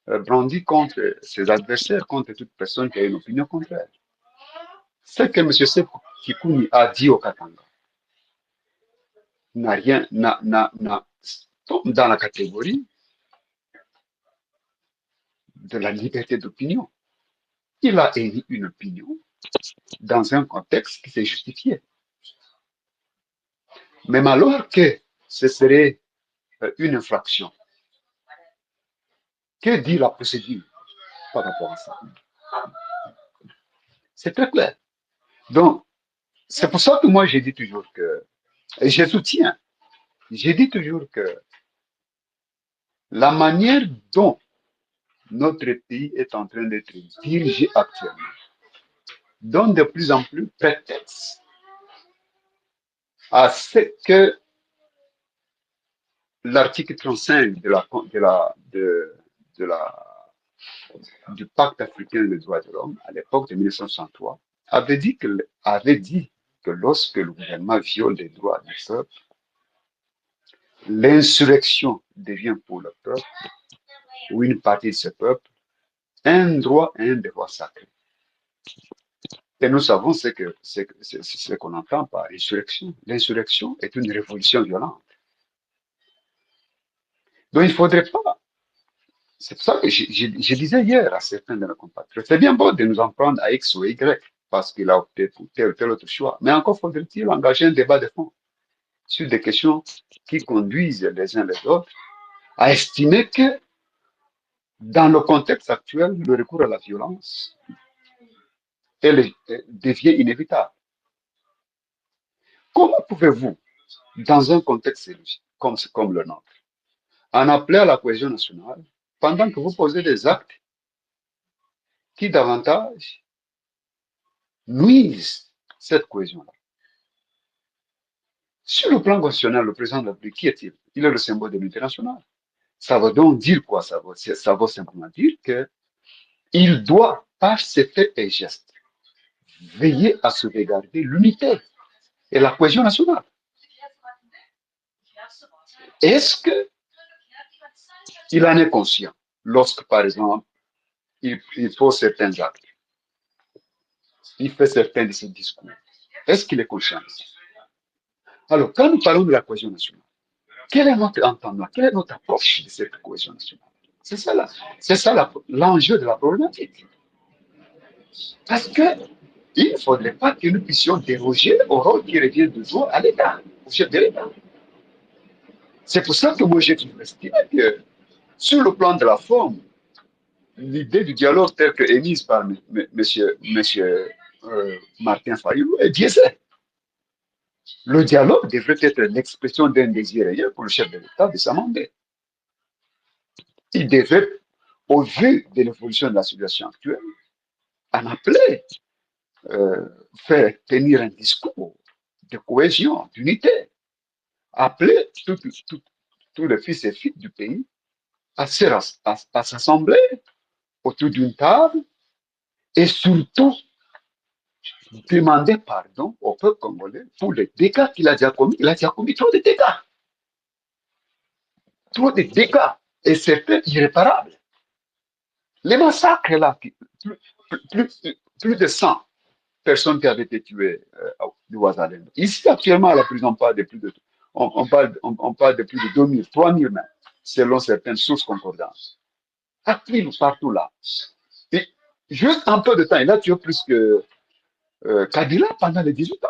brandie contre ses adversaires, contre toute personne qui a une opinion contraire. Ce que M. Sekou Kikouni a dit au Katanga tombe dans la catégorie de la liberté d'opinion. Il a émis une opinion dans un contexte qui s'est justifié. Même alors que ce serait une infraction, que dit la procédure par rapport à ça? C'est très clair. Donc, c'est pour ça que moi, j'ai dit toujours que, et je soutiens, j'ai dit toujours que la manière dont notre pays est en train d'être dirigé actuellement donne de plus en plus prétexte à ce que l'article 35 du pacte africain des droits de l'homme, à l'époque de 1963, avait dit que lorsque le gouvernement viole les droits du peuple, l'insurrection devient pour le peuple, ou une partie de ce peuple, un droit et un devoir sacré. Et nous savons ce qu'on entend par insurrection. L'insurrection est une révolution violente. Donc il ne faudrait pas. C'est pour ça que je disais hier à certains de nos compatriotes, c'est bien beau de nous en prendre à X ou Y parce qu'il a opté pour tel ou tel autre choix, mais encore faudrait-il engager un débat de fond sur des questions qui conduisent les uns les autres à estimer que dans le contexte actuel, le recours à la violence devient inévitable. Comment pouvez-vous, dans un contexte comme le nôtre, en appeler à la cohésion nationale pendant que vous posez des actes qui davantage nuisent cette cohésion-là? Sur le plan constitutionnel, le président de la République, qui est-il? Il est le symbole de l'unité nationale. Ça veut donc dire quoi? Ça veut simplement dire qu'il doit, par ses faits et gestes, veiller à sauvegarder l'unité et la cohésion nationale. Est-ce qu'il en est conscient lorsque, par exemple, il pose certains actes. Il fait certains de ses discours. Est-ce qu'il est conscient? Alors, quand nous parlons de la cohésion nationale, quel est notre entendement? Quelle est notre approche de cette cohésion nationale? C'est ça l'enjeu de la problématique. Parce que il ne faudrait pas que nous puissions déroger au rôle qui revient toujours à l'État, au chef de l'État. C'est pour ça que moi j'ai toujours estimé que sur le plan de la forme, l'idée du dialogue telle que émise par monsieur Martin Fayulu est biaisée. Le dialogue devrait être l'expression d'un désir réel pour le chef de l'État de s'amender. Il devait, au vu de l'évolution de la situation actuelle, en appeler, faire tenir un discours de cohésion, d'unité, appeler tous les fils et filles du pays à s'assembler autour d'une table et surtout demander pardon au peuple congolais pour les dégâts qu'il a déjà commis. Il a déjà commis trop de dégâts. Trop de dégâts. Et certains irréparables. Les massacres là, plus de 100 personnes qui avaient été tuées du Ouazalendo. Ici, actuellement, à la prison, on parle de plus de, on parle de plus de 2000, 3000 même, selon certaines sources concordantes. À Kwilu, partout là. Et juste un peu de temps, il a tué plus que Kabila pendant les 18 ans.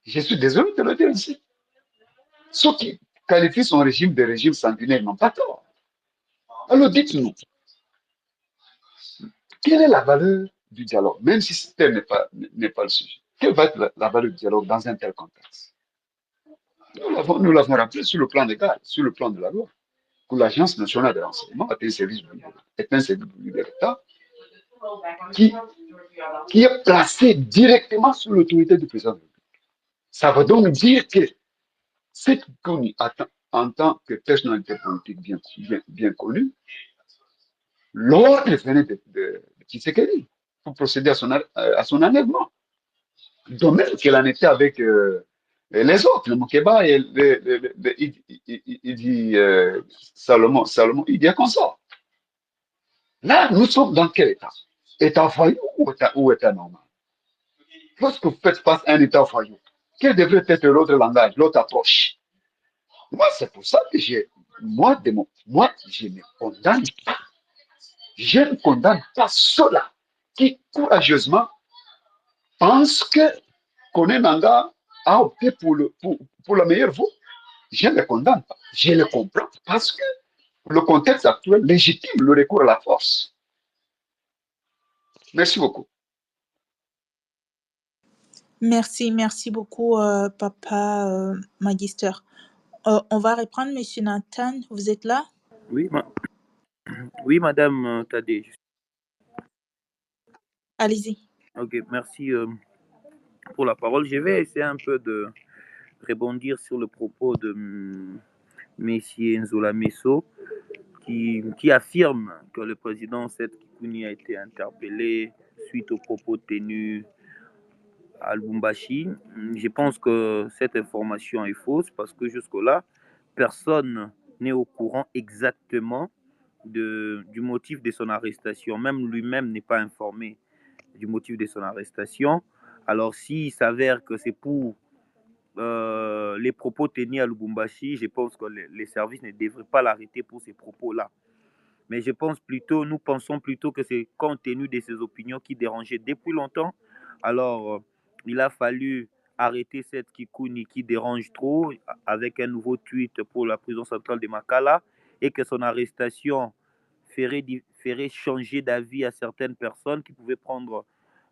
Je suis désolé de le dire ici. Ceux qui qualifient son régime de régime sanguinaire n'ont pas tort. Alors dites-nous, quelle est la valeur du dialogue, même si ce n'est pas le sujet? Quelle va être la valeur du dialogue dans un tel contexte? Nous l'avons rappelé sur le plan légal, sur le plan de la loi, que l'Agence nationale de renseignement est un service de l'État qui est placé directement sous l'autorité du président de la République. Ça veut donc dire que cette connu en tant que personnalité politique bien connue, l'ordre venait de Tshisekedi pour procéder à son enlèvement. De même qu'il en était avec les autres, le Mokeba et il dit Salomon, il dit consort. Là, nous sommes dans quel état? État voyou ou état normal? Lorsque vous faites face à un état voyou, quel devrait être l'autre langage, l'autre approche? Moi, c'est pour ça que je ne condamne pas. Je ne condamne pas ceux-là qui courageusement pensent que Kone Nanga a opté pour la meilleure voie. Je ne les condamne pas. Je les comprends parce que le contexte actuel légitime le recours à la force. Merci beaucoup. Merci beaucoup, Papa Magister. On va reprendre M. Nathan. Vous êtes là? Oui, oui Madame Tadé. Allez-y. Ok, merci pour la parole. Je vais essayer un peu de rebondir sur le propos de Messier Nzola Messo qui affirme que le président Seth Kikouni a été interpellé suite aux propos tenus à Lubumbashi. Je pense que cette information est fausse parce que jusque-là, personne n'est au courant exactement du motif de son arrestation. Même lui-même n'est pas informé du motif de son arrestation. Alors s'il s'avère que c'est pour les propos tenus à Lubumbashi, je pense que les services ne devraient pas l'arrêter pour ces propos-là. Mais nous pensons plutôt que c'est compte tenu de ses opinions qui dérangeaient depuis longtemps. Alors, il a fallu arrêter cette Kikouni qui dérange trop avec un nouveau tweet pour la prison centrale de Makala et que son arrestation ferait changer d'avis à certaines personnes qui pouvaient prendre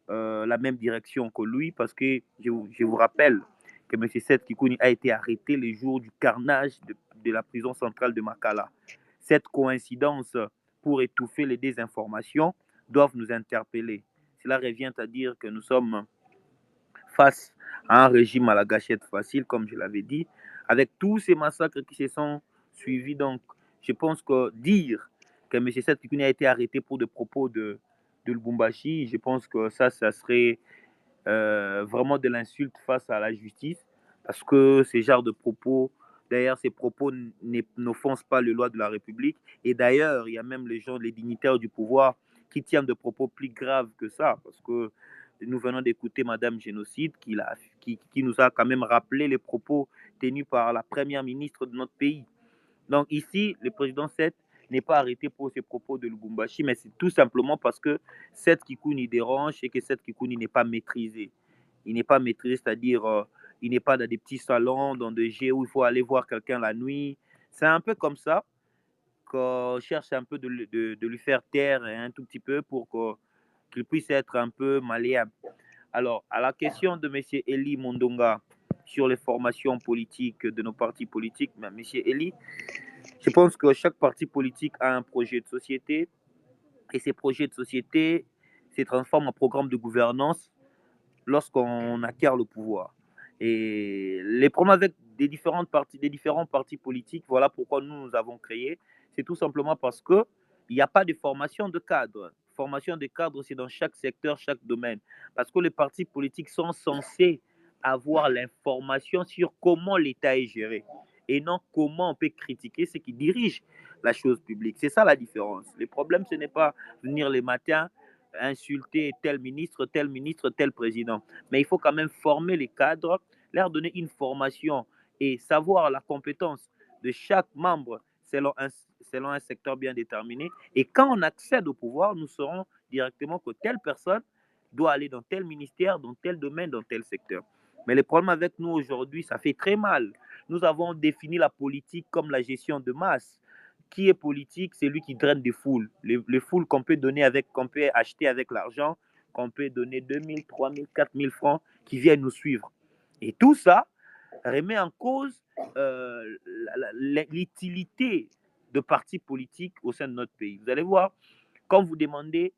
la même direction que lui parce que je vous rappelle que M. Seth Kikouni a été arrêté le jour du carnage de la prison centrale de Makala. Cette coïncidence pour étouffer les désinformations doivent nous interpeller. Cela revient à dire que nous sommes face à un régime à la gâchette facile, comme je l'avais dit, avec tous ces massacres qui se sont suivis. Donc, je pense que dire que M. Seth Kikouni a été arrêté pour des propos de Lubumbashi, je pense que ça serait vraiment de l'insulte face à la justice, parce que ces genres de propos, d'ailleurs, ces propos n'offensent pas les lois de la République. Et d'ailleurs, il y a même les dignitaires du pouvoir qui tient de propos plus graves que ça, parce que nous venons d'écouter Madame Génocide qui nous a quand même rappelé les propos tenus par la première ministre de notre pays. Donc ici, le président Seth n'est pas arrêté pour ses propos de Lubumbashi, mais c'est tout simplement parce que Seth Kikouni dérange et que Seth Kikouni n'est pas maîtrisé. Il n'est pas maîtrisé, c'est-à-dire il n'est pas dans des petits salons, dans des jeux où il faut aller voir quelqu'un la nuit. C'est un peu comme ça qu'on cherche un peu de lui faire taire un tout petit peu pour qu'il puisse être un peu malléable. Alors, à la question de M. Eli Mondonga sur les formations politiques de nos partis politiques, M. Eli, je pense que chaque parti politique a un projet de société et ces projets de société se transforment en programme de gouvernance lorsqu'on acquiert le pouvoir. Et les problèmes avec des différents partis politiques, voilà pourquoi nous avons créé, c'est tout simplement parce qu'il n'y a pas de formation de cadre. Formation de cadre, c'est dans chaque secteur, chaque domaine. Parce que les partis politiques sont censés avoir l'information sur comment l'État est géré et non comment on peut critiquer ceux qui dirigent la chose publique. C'est ça la différence. Le problème, ce n'est pas venir les matins insulter tel ministre, tel président. Mais il faut quand même former les cadres, leur donner une formation et savoir la compétence de chaque membre selon un secteur bien déterminé. Et quand on accède au pouvoir, nous saurons directement que telle personne doit aller dans tel ministère, dans tel domaine, dans tel secteur. Mais le problème avec nous aujourd'hui, ça fait très mal. Nous avons défini la politique comme la gestion de masse. Qui est politique, c'est lui qui draine des foules. Les foules qu'on peut acheter avec l'argent, qu'on peut donner 2 000, 3 000, 4 000 francs, qui viennent nous suivre. Et tout ça remet en cause l'utilité de partis politiques au sein de notre pays. Vous allez voir, quand vous demandez,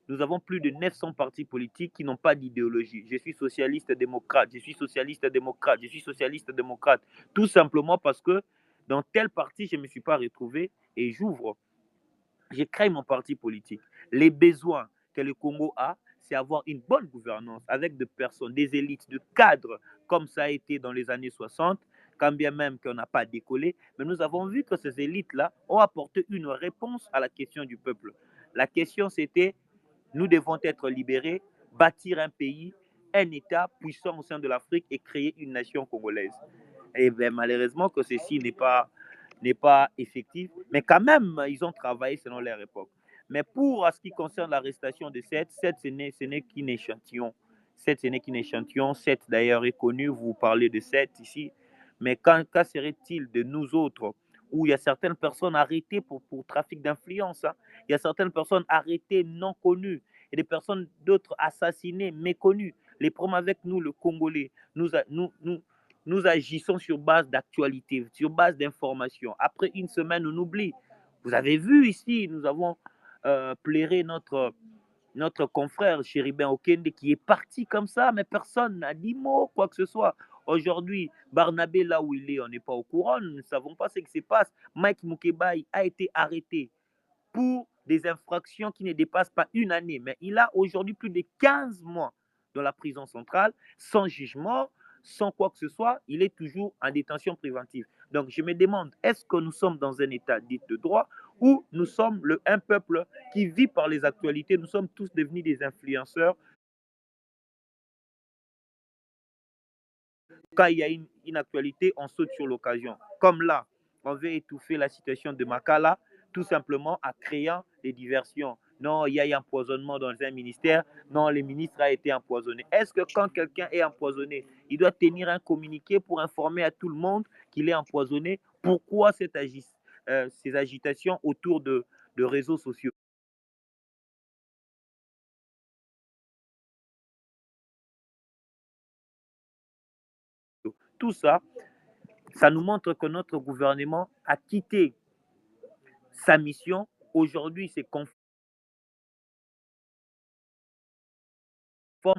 nous avons plus de 900 partis politiques qui n'ont pas d'idéologie. Je suis socialiste démocrate, je suis socialiste démocrate, je suis socialiste démocrate. Tout simplement parce que dans tel parti, je ne me suis pas retrouvé et je crée mon parti politique. Les besoins que le Congo a, c'est avoir une bonne gouvernance avec des personnes, des élites, de cadres, comme ça a été dans les années 60, quand bien même qu'on n'a pas décollé. Mais nous avons vu que ces élites-là ont apporté une réponse à la question du peuple. La question, c'était, nous devons être libérés, bâtir un pays, un État puissant au sein de l'Afrique et créer une nation congolaise. Et bien, malheureusement que ceci n'est pas effectif, mais quand même, ils ont travaillé selon leur époque. Mais pour ce qui concerne l'arrestation de Seth, ce n'est qu'un échantillon. Seth d'ailleurs est connu, vous parlez de Seth ici, mais qu'en serait-il de nous autres, où il y a certaines personnes arrêtées pour trafic d'influence, hein? Il y a certaines personnes arrêtées non connues, et des personnes d'autres assassinées, méconnues. Les problèmes avec nous, le Congolais, nous agissons sur base d'actualité, sur base d'information. Après une semaine, on oublie. Vous avez vu ici, nous avons plairé notre confrère Chéribin Okende qui est parti comme ça, mais personne n'a dit mot, quoi que ce soit. Aujourd'hui, Barnabé, là où il est, on n'est pas au courant, nous ne savons pas ce qui se passe. Mike Mukebai a été arrêté pour des infractions qui ne dépassent pas une année, mais il a aujourd'hui plus de 15 mois dans la prison centrale, sans jugement, sans quoi que ce soit, il est toujours en détention préventive. Donc je me demande, est-ce que nous sommes dans un état dit de droit ou nous sommes un peuple qui vit par les actualités, nous sommes tous devenus des influenceurs. Quand il y a une actualité, on saute sur l'occasion. Comme là, on veut étouffer la situation de Makala, tout simplement en créant des diversions. Non, il y a eu empoisonnement dans un ministère. Non, le ministre a été empoisonné. Est-ce que quand quelqu'un est empoisonné, il doit tenir un communiqué pour informer à tout le monde qu'il est empoisonné? Pourquoi ces agitations autour de réseaux sociaux? Tout ça, ça nous montre que notre gouvernement a quitté sa mission. Aujourd'hui, c'est conforme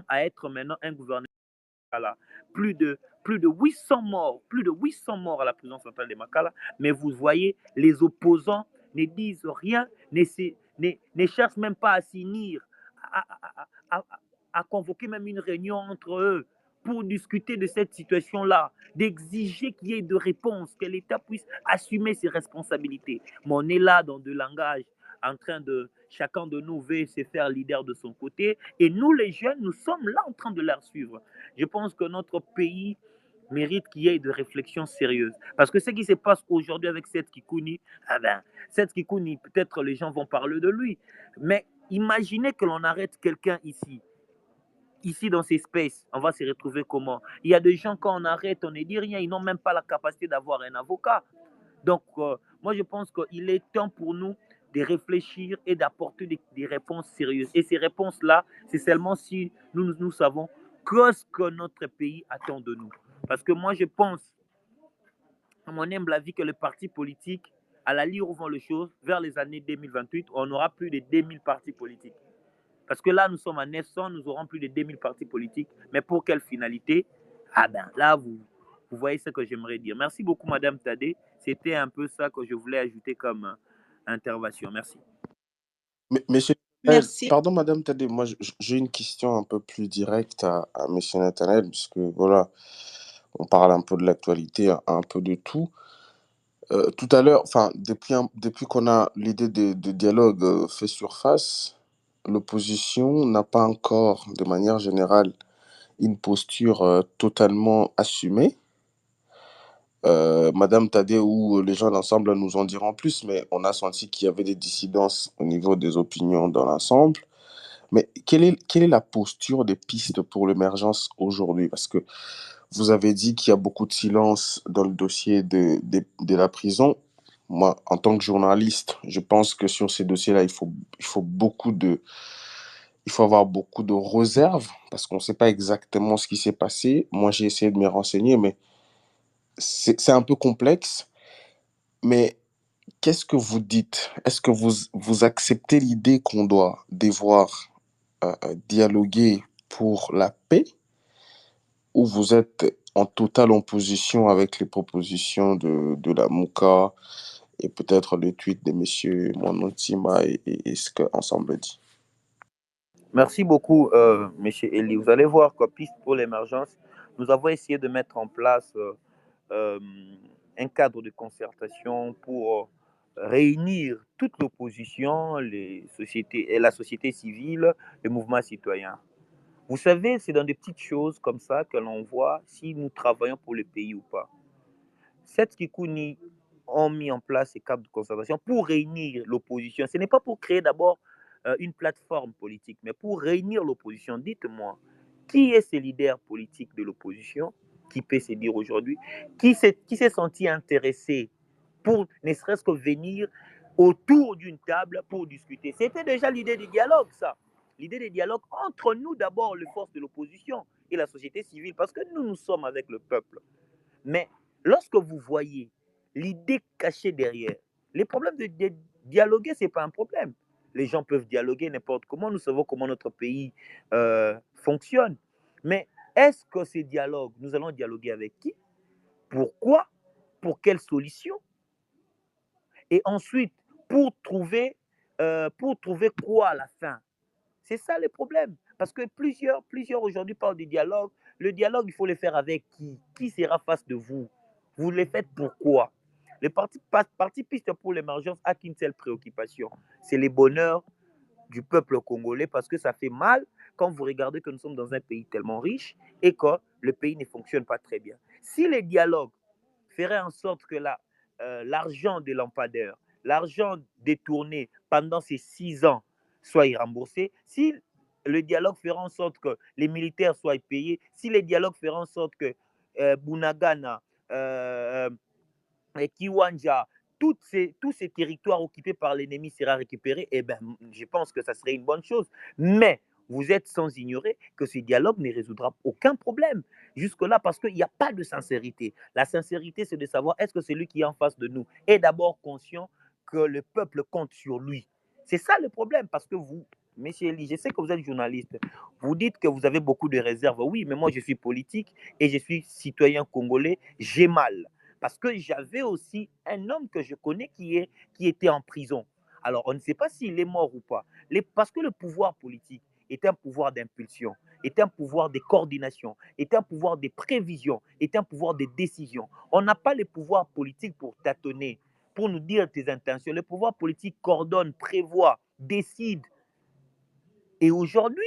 à être maintenant un gouvernement. Voilà. Plus de 800 morts à la prison centrale de Makala. Mais vous voyez, les opposants ne disent rien, ne cherchent même pas à s'unir, à convoquer même une réunion entre eux pour discuter de cette situation-là, d'exiger qu'il y ait de réponses, que l'État puisse assumer ses responsabilités. Mais on est là dans de langage en train de, chacun de nous veut se faire leader de son côté. Et nous, les jeunes, nous sommes là en train de leur suivre. Je pense que notre pays mérite qu'il y ait de réflexions sérieuses. Parce que ce qui se passe aujourd'hui avec Seth Kikouni, ah ben, Seth Kikouni, peut-être les gens vont parler de lui. Mais imaginez que l'on arrête quelqu'un ici dans ces spaces, on va se retrouver comment? Il y a des gens, quand on arrête, on ne dit rien, ils n'ont même pas la capacité d'avoir un avocat. Donc, moi, je pense qu'il est temps pour nous de réfléchir et d'apporter des réponses sérieuses. Et ces réponses-là, c'est seulement si nous savons ce que notre pays attend de nous. Parce que moi, je pense, à mon humble avis, que les partis politiques, à la lire où vont les choses, vers les années 2028, on aura plus de 2000 partis politiques. Parce que là, nous sommes à 900, nous aurons plus de 2000 partis politiques. Mais pour quelle finalité? Ah ben là, vous voyez ce que j'aimerais dire. Merci beaucoup, Madame Tadé. C'était un peu ça que je voulais ajouter comme intervention. Merci. Monsieur, Merci. pardon, Madame Tadé, moi j'ai une question un peu plus directe à Monsieur Nathanaël, puisque voilà, on parle un peu de l'actualité, un peu de tout. Tout à l'heure, enfin, depuis qu'on a l'idée de dialogue fait surface, l'opposition n'a pas encore, de manière générale, une posture totalement assumée. Madame Tadé ou les gens d'ensemble nous en diront plus, mais on a senti qu'il y avait des dissidences au niveau des opinions dans l'ensemble. Mais quelle est la posture des pistes pour l'émergence aujourd'hui? Parce que vous avez dit qu'il y a beaucoup de silence dans le dossier de la prison. Moi, en tant que journaliste, je pense que sur ces dossiers-là, il faut avoir beaucoup de réserves parce qu'on ne sait pas exactement ce qui s'est passé. Moi, j'ai essayé de me renseigner, mais c'est un peu complexe. Mais qu'est-ce que vous dites? Est-ce que vous acceptez l'idée qu'on doit devoir dialoguer pour la paix, ou vous êtes en totale opposition avec les propositions de la Mouka et peut-être le tweet de M. Monontima et ce qu'ensemble dit? Merci beaucoup, M. Eli. Vous allez voir qu'à Piste pour l'émergence, nous avons essayé de mettre en place un cadre de concertation pour réunir toute l'opposition, la société civile, les mouvements citoyens. Vous savez, c'est dans des petites choses comme ça que l'on voit si nous travaillons pour le pays ou pas. Seth Kikouni ont mis en place ces cadres de concertation pour réunir l'opposition. Ce n'est pas pour créer d'abord une plateforme politique, mais pour réunir l'opposition. Dites-moi, qui est ce leader politique de l'opposition qui peut se dire aujourd'hui, qui s'est senti intéressé pour ne serait-ce que venir autour d'une table pour discuter? C'était déjà l'idée du dialogue, ça. L'idée du dialogue entre nous d'abord, les forces de l'opposition et la société civile, parce que nous sommes avec le peuple. Mais lorsque vous voyez l'idée cachée derrière, les problèmes de dialoguer, ce n'est pas un problème. Les gens peuvent dialoguer n'importe comment. Nous savons comment notre pays fonctionne. Mais est-ce que ces dialogues, nous allons dialoguer avec qui? Pourquoi? Pour quelle solution? Et ensuite, pour trouver quoi à la fin? C'est ça le problème. Parce que plusieurs aujourd'hui parlent du dialogue. Le dialogue, il faut le faire avec qui? Qui sera face de vous? Vous le faites pourquoi? Le parti Piste pour l'émergence a qu'une seule préoccupation, c'est le bonheur du peuple congolais, parce que ça fait mal quand vous regardez que nous sommes dans un pays tellement riche et que le pays ne fonctionne pas très bien. Si les dialogues feraient en sorte que l'argent des lampadaires, l'argent détourné pendant ces 6 ans soit remboursé, si le dialogue ferait en sorte que les militaires soient payés, si les dialogues feraient en sorte que Bunagana, Kiwanja, tous ces territoires occupés par l'ennemi seraient récupérés, eh ben, je pense que ça serait une bonne chose. Mais vous êtes sans ignorer que ce dialogue ne résoudra aucun problème jusque-là, parce qu'il n'y a pas de sincérité. La sincérité, c'est de savoir est-ce que celui qui est en face de nous est d'abord conscient que le peuple compte sur lui. C'est ça le problème, parce que vous, Monsieur Eli, je sais que vous êtes journaliste, vous dites que vous avez beaucoup de réserves. Oui, mais moi je suis politique et je suis citoyen congolais, j'ai mal. Parce que j'avais aussi un homme que je connais qui était en prison. Alors, on ne sait pas s'il est mort ou pas. Parce que le pouvoir politique est un pouvoir d'impulsion, est un pouvoir de coordination, est un pouvoir de prévision, est un pouvoir de décision. On n'a pas le pouvoir politique pour tâtonner, pour nous dire tes intentions. Le pouvoir politique coordonne, prévoit, décide. Et aujourd'hui,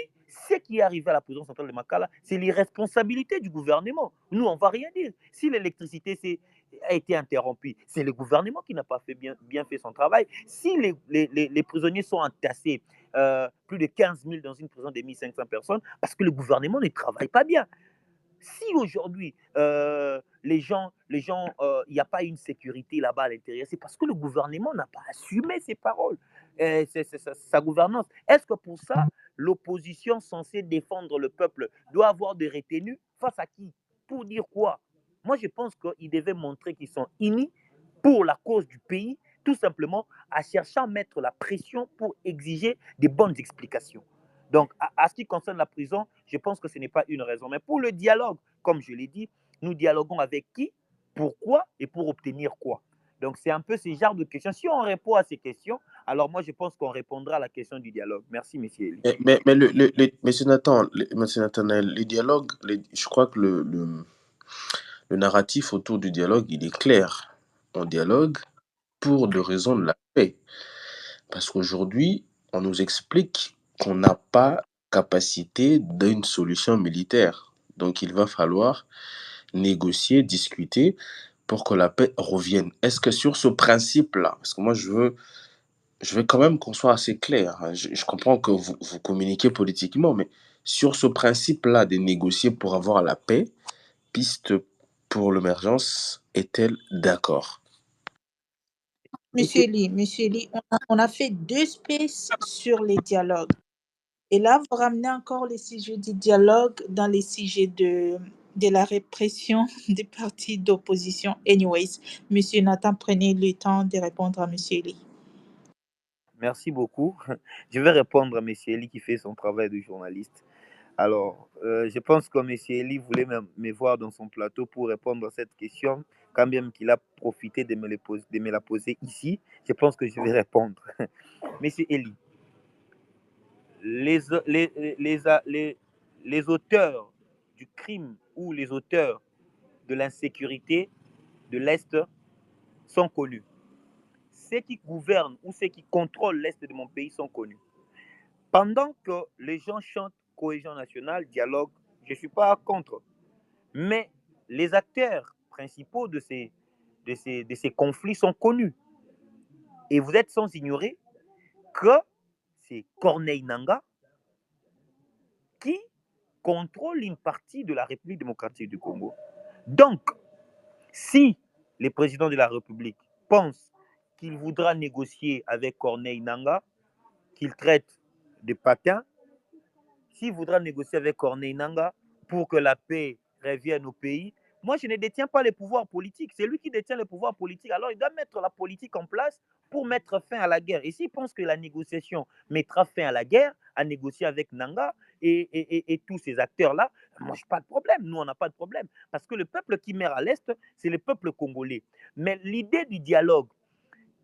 ce qui est arrivé à la prison centrale de Makala, c'est l'irresponsabilité du gouvernement. Nous, on ne va rien dire. Si l'électricité a été interrompue, c'est le gouvernement qui n'a pas bien fait son travail. Si les prisonniers sont entassés, plus de 15 000 dans une prison de 1500 personnes, parce que le gouvernement ne travaille pas bien. Si aujourd'hui, les gens, il n'y a pas une sécurité là-bas à l'intérieur, c'est parce que le gouvernement n'a pas assumé ses paroles, sa gouvernance. Est-ce que pour ça, l'opposition censée défendre le peuple doit avoir des retenues face à qui? Pour dire quoi? Moi, je pense qu'ils devaient montrer qu'ils sont unis pour la cause du pays, tout simplement à chercher à mettre la pression pour exiger des bonnes explications. Donc, à ce qui concerne la prison, je pense que ce n'est pas une raison. Mais pour le dialogue, comme je l'ai dit, nous dialoguons avec qui, pourquoi et pour obtenir quoi. Donc, c'est un peu ce genre de questions. Si on répond à ces questions, alors moi, je pense qu'on répondra à la question du dialogue. Merci, M. Eli. Mais Monsieur Nathanaël, les dialogues, je crois que le narratif autour du dialogue, il est clair. On dialogue pour des raisons de la paix. Parce qu'aujourd'hui, on nous explique qu'on n'a pas capacité d'une solution militaire. Donc, il va falloir négocier, discuter pour que la paix revienne. Est-ce que sur ce principe-là, parce que moi, je veux quand même qu'on soit assez clair. Hein. Je comprends que vous communiquez politiquement, mais sur ce principe-là de négocier pour avoir la paix, Piste pour l'émergence est-elle d'accord? Monsieur Lee, on a fait 2 spaces sur les dialogues. Et là, vous ramenez encore les sujets du dialogue dans les sujets de la répression des partis d'opposition. Anyways, Monsieur Nathan, prenez le temps de répondre à Monsieur Lee. Merci beaucoup. Je vais répondre à M. Eli qui fait son travail de journaliste. Alors, je pense que M. Eli voulait me voir dans son plateau pour répondre à cette question, quand même qu'il a profité de me la poser ici. Je pense que je vais répondre. M. Eli, les auteurs du crime ou les auteurs de l'insécurité de l'Est sont connus. Ceux qui gouvernent ou ceux qui contrôlent l'Est de mon pays sont connus. Pendant que les gens chantent cohésion nationale, dialogue, je ne suis pas contre. Mais les acteurs principaux de ces conflits sont connus. Et vous êtes sans ignorer que c'est Corneille Nangaa qui contrôle une partie de la République démocratique du Congo. Donc, si le président de la République pense qu'il voudra négocier avec Corneille Nangaa, qu'il traite de patin, s'il voudra négocier avec Corneille Nangaa pour que la paix revienne au pays, moi je ne détiens pas les pouvoirs politiques, c'est lui qui détient les pouvoirs politiques, alors il doit mettre la politique en place pour mettre fin à la guerre. Et s'il pense que la négociation mettra fin à la guerre, à négocier avec Nangaa et tous ces acteurs-là, moi je n'ai pas de problème, nous on n'a pas de problème, parce que le peuple qui meurt à l'Est, c'est le peuple congolais. Mais l'idée du dialogue,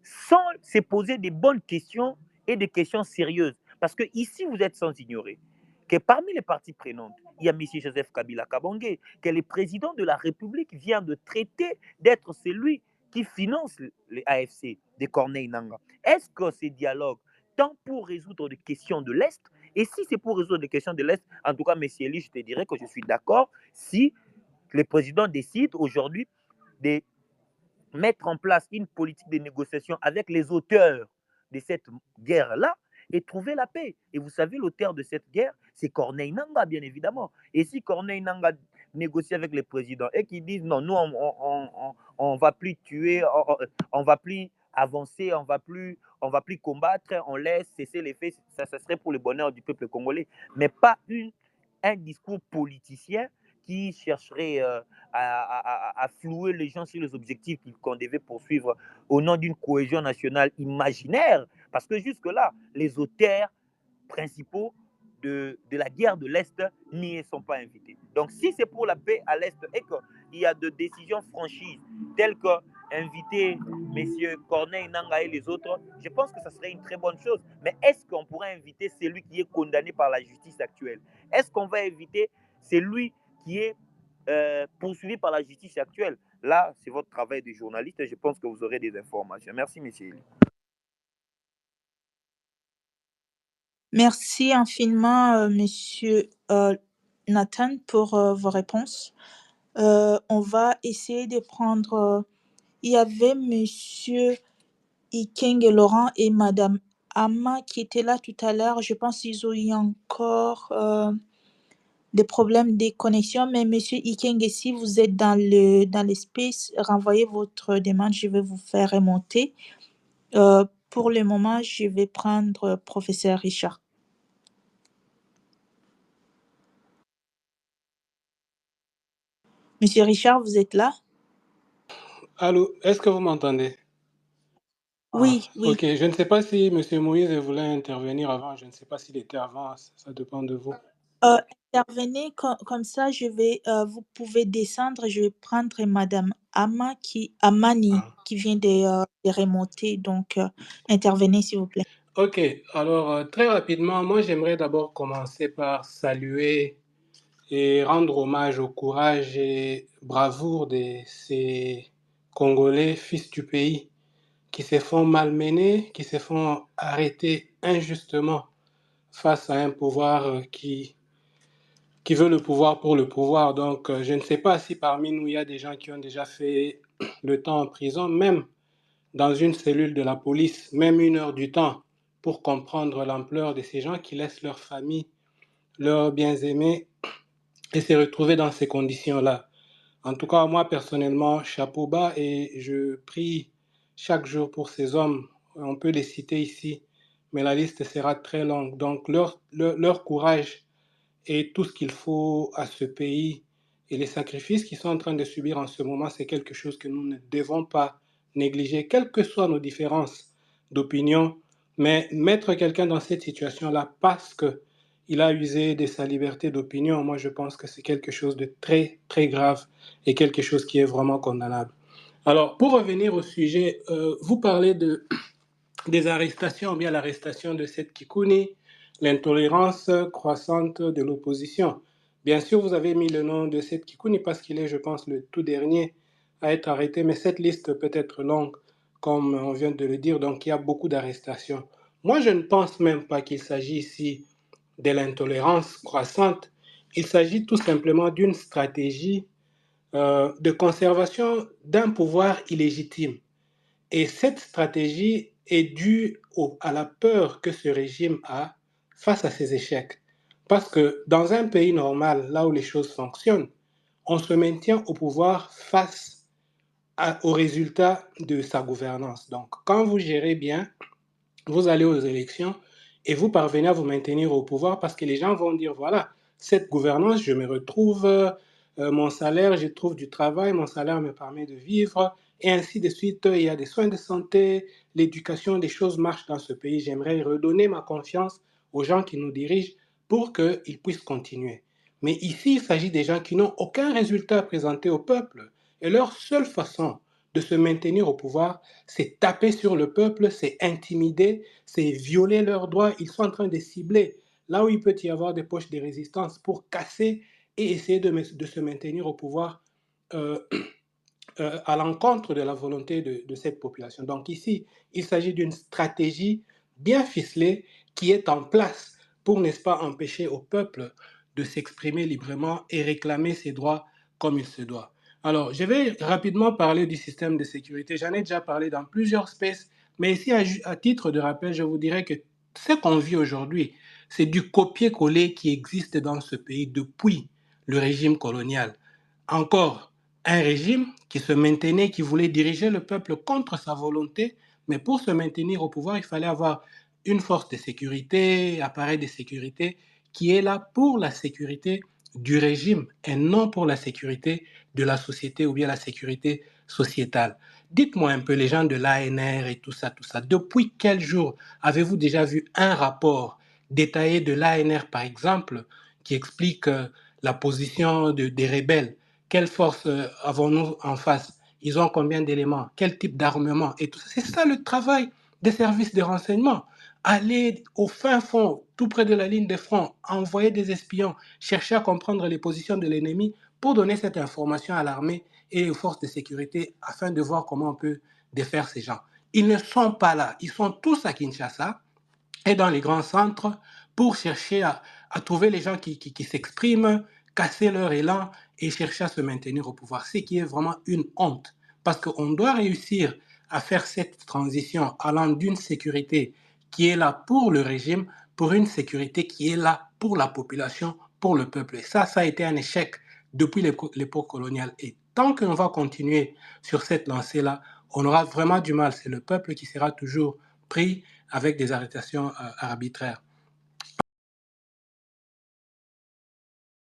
sans se poser des bonnes questions et des questions sérieuses, parce que ici vous êtes sans ignorer que parmi les parties prenantes, il y a M. Joseph Kabila Kabangé, que le président de la République vient de traiter d'être celui qui finance les AFC de Corneille Nangaa. Est-ce que ces dialogues, tant pour résoudre des questions de l'Est, et si c'est pour résoudre des questions de l'Est, en tout cas, M. Eli, je te dirais que je suis d'accord si le président décide aujourd'hui de mettre en place une politique de négociation avec les auteurs de cette guerre-là et trouver la paix. Et vous savez, l'auteur de cette guerre, c'est Corneille Nangaa, bien évidemment. Et si Corneille Nangaa négocie avec les présidents et qu'ils disent non, nous, on va plus tuer, on va plus avancer, on va plus combattre, on laisse cesser les faits, ça serait pour le bonheur du peuple congolais, mais pas un discours politicien qui chercherait à flouer les gens sur les objectifs qu'on devait poursuivre au nom d'une cohésion nationale imaginaire. Parce que jusque-là, les auteurs principaux de la guerre de l'Est n'y sont pas invités. Donc si c'est pour la paix à l'Est et qu'il y a des décisions franchises telles que inviter messieurs Corneille Nangaa et les autres, je pense que ça serait une très bonne chose. Mais est-ce qu'on pourrait inviter celui qui est condamné par la justice actuelle? Est-ce qu'on va inviter celui qui est poursuivi par la justice actuelle? Là, c'est votre travail de journaliste et je pense que vous aurez des informations. Merci, monsieur Eli. Merci infiniment, monsieur Nathan, pour vos réponses. On va essayer de prendre. Il y avait monsieur Ikeng et Laurent et madame Amma qui étaient là tout à l'heure. Je pense qu'ils ont eu encore des problèmes de connexion. Mais monsieur Ikeng, si vous êtes dans l'espace, renvoyez votre demande. Je vais vous faire remonter. Pour le moment, je vais prendre professeur Richard. Monsieur Richard, vous êtes là? Allô, est-ce que vous m'entendez? Oui, Ah, oui. ok, je ne sais pas si M. Moïse voulait intervenir avant, je ne sais pas s'il était avant, ça dépend de vous. Intervenez comme ça, vous pouvez descendre, je vais prendre Madame Amani qui vient de remonter, donc intervenez s'il vous plaît. Ok, alors très rapidement, moi j'aimerais d'abord commencer par saluer et rendre hommage au courage et bravoure de ces Congolais, fils du pays, qui se font malmener, qui se font arrêter injustement face à un pouvoir qui veut le pouvoir pour le pouvoir. Donc, je ne sais pas si parmi nous, il y a des gens qui ont déjà fait le temps en prison, même dans une cellule de la police, même 1 heure du temps, pour comprendre l'ampleur de ces gens qui laissent leur famille, leurs bien-aimés, et se retrouver dans ces conditions-là. En tout cas, moi, personnellement, chapeau bas, et je prie chaque jour pour ces hommes. On peut les citer ici, mais la liste sera très longue. Donc, leur courage et tout ce qu'il faut à ce pays et les sacrifices qu'ils sont en train de subir en ce moment, c'est quelque chose que nous ne devons pas négliger, quelles que soient nos différences d'opinion. Mais mettre quelqu'un dans cette situation-là parce qu'il a usé de sa liberté d'opinion, moi je pense que c'est quelque chose de très, très grave et quelque chose qui est vraiment condamnable. Alors, pour revenir au sujet, vous parlez des arrestations, ou bien l'arrestation de Seth Kikuni, l'intolérance croissante de l'opposition. Bien sûr, vous avez mis le nom de Seth Kikuni parce qu'il est, je pense, le tout dernier à être arrêté, mais cette liste peut être longue, comme on vient de le dire, donc il y a beaucoup d'arrestations. Moi, je ne pense même pas qu'il s'agit ici de l'intolérance croissante, il s'agit tout simplement d'une stratégie de conservation d'un pouvoir illégitime. Et cette stratégie est due à la peur que ce régime a face à ses échecs. Parce que dans un pays normal, là où les choses fonctionnent, on se maintient au pouvoir face aux résultats de sa gouvernance. Donc, quand vous gérez bien, vous allez aux élections et vous parvenez à vous maintenir au pouvoir parce que les gens vont dire, voilà, cette gouvernance, je me retrouve, mon salaire, je trouve du travail, mon salaire me permet de vivre, et ainsi de suite. Il y a des soins de santé, l'éducation, les choses marchent dans ce pays. J'aimerais redonner ma confiance aux gens qui nous dirigent pour qu'ils puissent continuer. Mais ici, il s'agit des gens qui n'ont aucun résultat à présenter au peuple. Et leur seule façon de se maintenir au pouvoir, c'est taper sur le peuple, c'est intimider, c'est violer leurs droits. Ils sont en train de cibler là où il peut y avoir des poches de résistance pour casser et essayer de se maintenir au pouvoir euh, à l'encontre de la volonté de cette population. Donc ici, il s'agit d'une stratégie bien ficelée qui est en place pour, n'est-ce pas, empêcher au peuple de s'exprimer librement et réclamer ses droits comme il se doit. Alors, je vais rapidement parler du système de sécurité. J'en ai déjà parlé dans plusieurs spaces, mais ici, à titre de rappel, je vous dirais que ce qu'on vit aujourd'hui, c'est du copier-coller qui existe dans ce pays depuis le régime colonial. Encore un régime qui se maintenait, qui voulait diriger le peuple contre sa volonté, mais pour se maintenir au pouvoir, il fallait avoir une force de sécurité, appareil de sécurité, qui est là pour la sécurité du régime et non pour la sécurité de la société ou bien la sécurité sociétale. Dites-moi un peu, les gens de l'ANR et tout ça, depuis quel jour avez-vous déjà vu un rapport détaillé de l'ANR, par exemple, qui explique la position des rebelles? Quelle force avons-nous en face? Ils ont combien d'éléments? Quel type d'armement? Et tout ça. C'est ça le travail des services de renseignement. Aller au fin fond, tout près de la ligne de front, envoyer des espions, chercher à comprendre les positions de l'ennemi pour donner cette information à l'armée et aux forces de sécurité afin de voir comment on peut défaire ces gens. Ils ne sont pas là. Ils sont tous à Kinshasa et dans les grands centres pour chercher à trouver les gens qui s'expriment, casser leur élan et chercher à se maintenir au pouvoir, ce qui est vraiment une honte. Parce qu'on doit réussir à faire cette transition allant d'une sécurité qui est là pour le régime, pour une sécurité qui est là pour la population, pour le peuple. Et ça a été un échec depuis l'époque coloniale. Et tant qu'on va continuer sur cette lancée-là, on aura vraiment du mal. C'est le peuple qui sera toujours pris avec des arrestations arbitraires.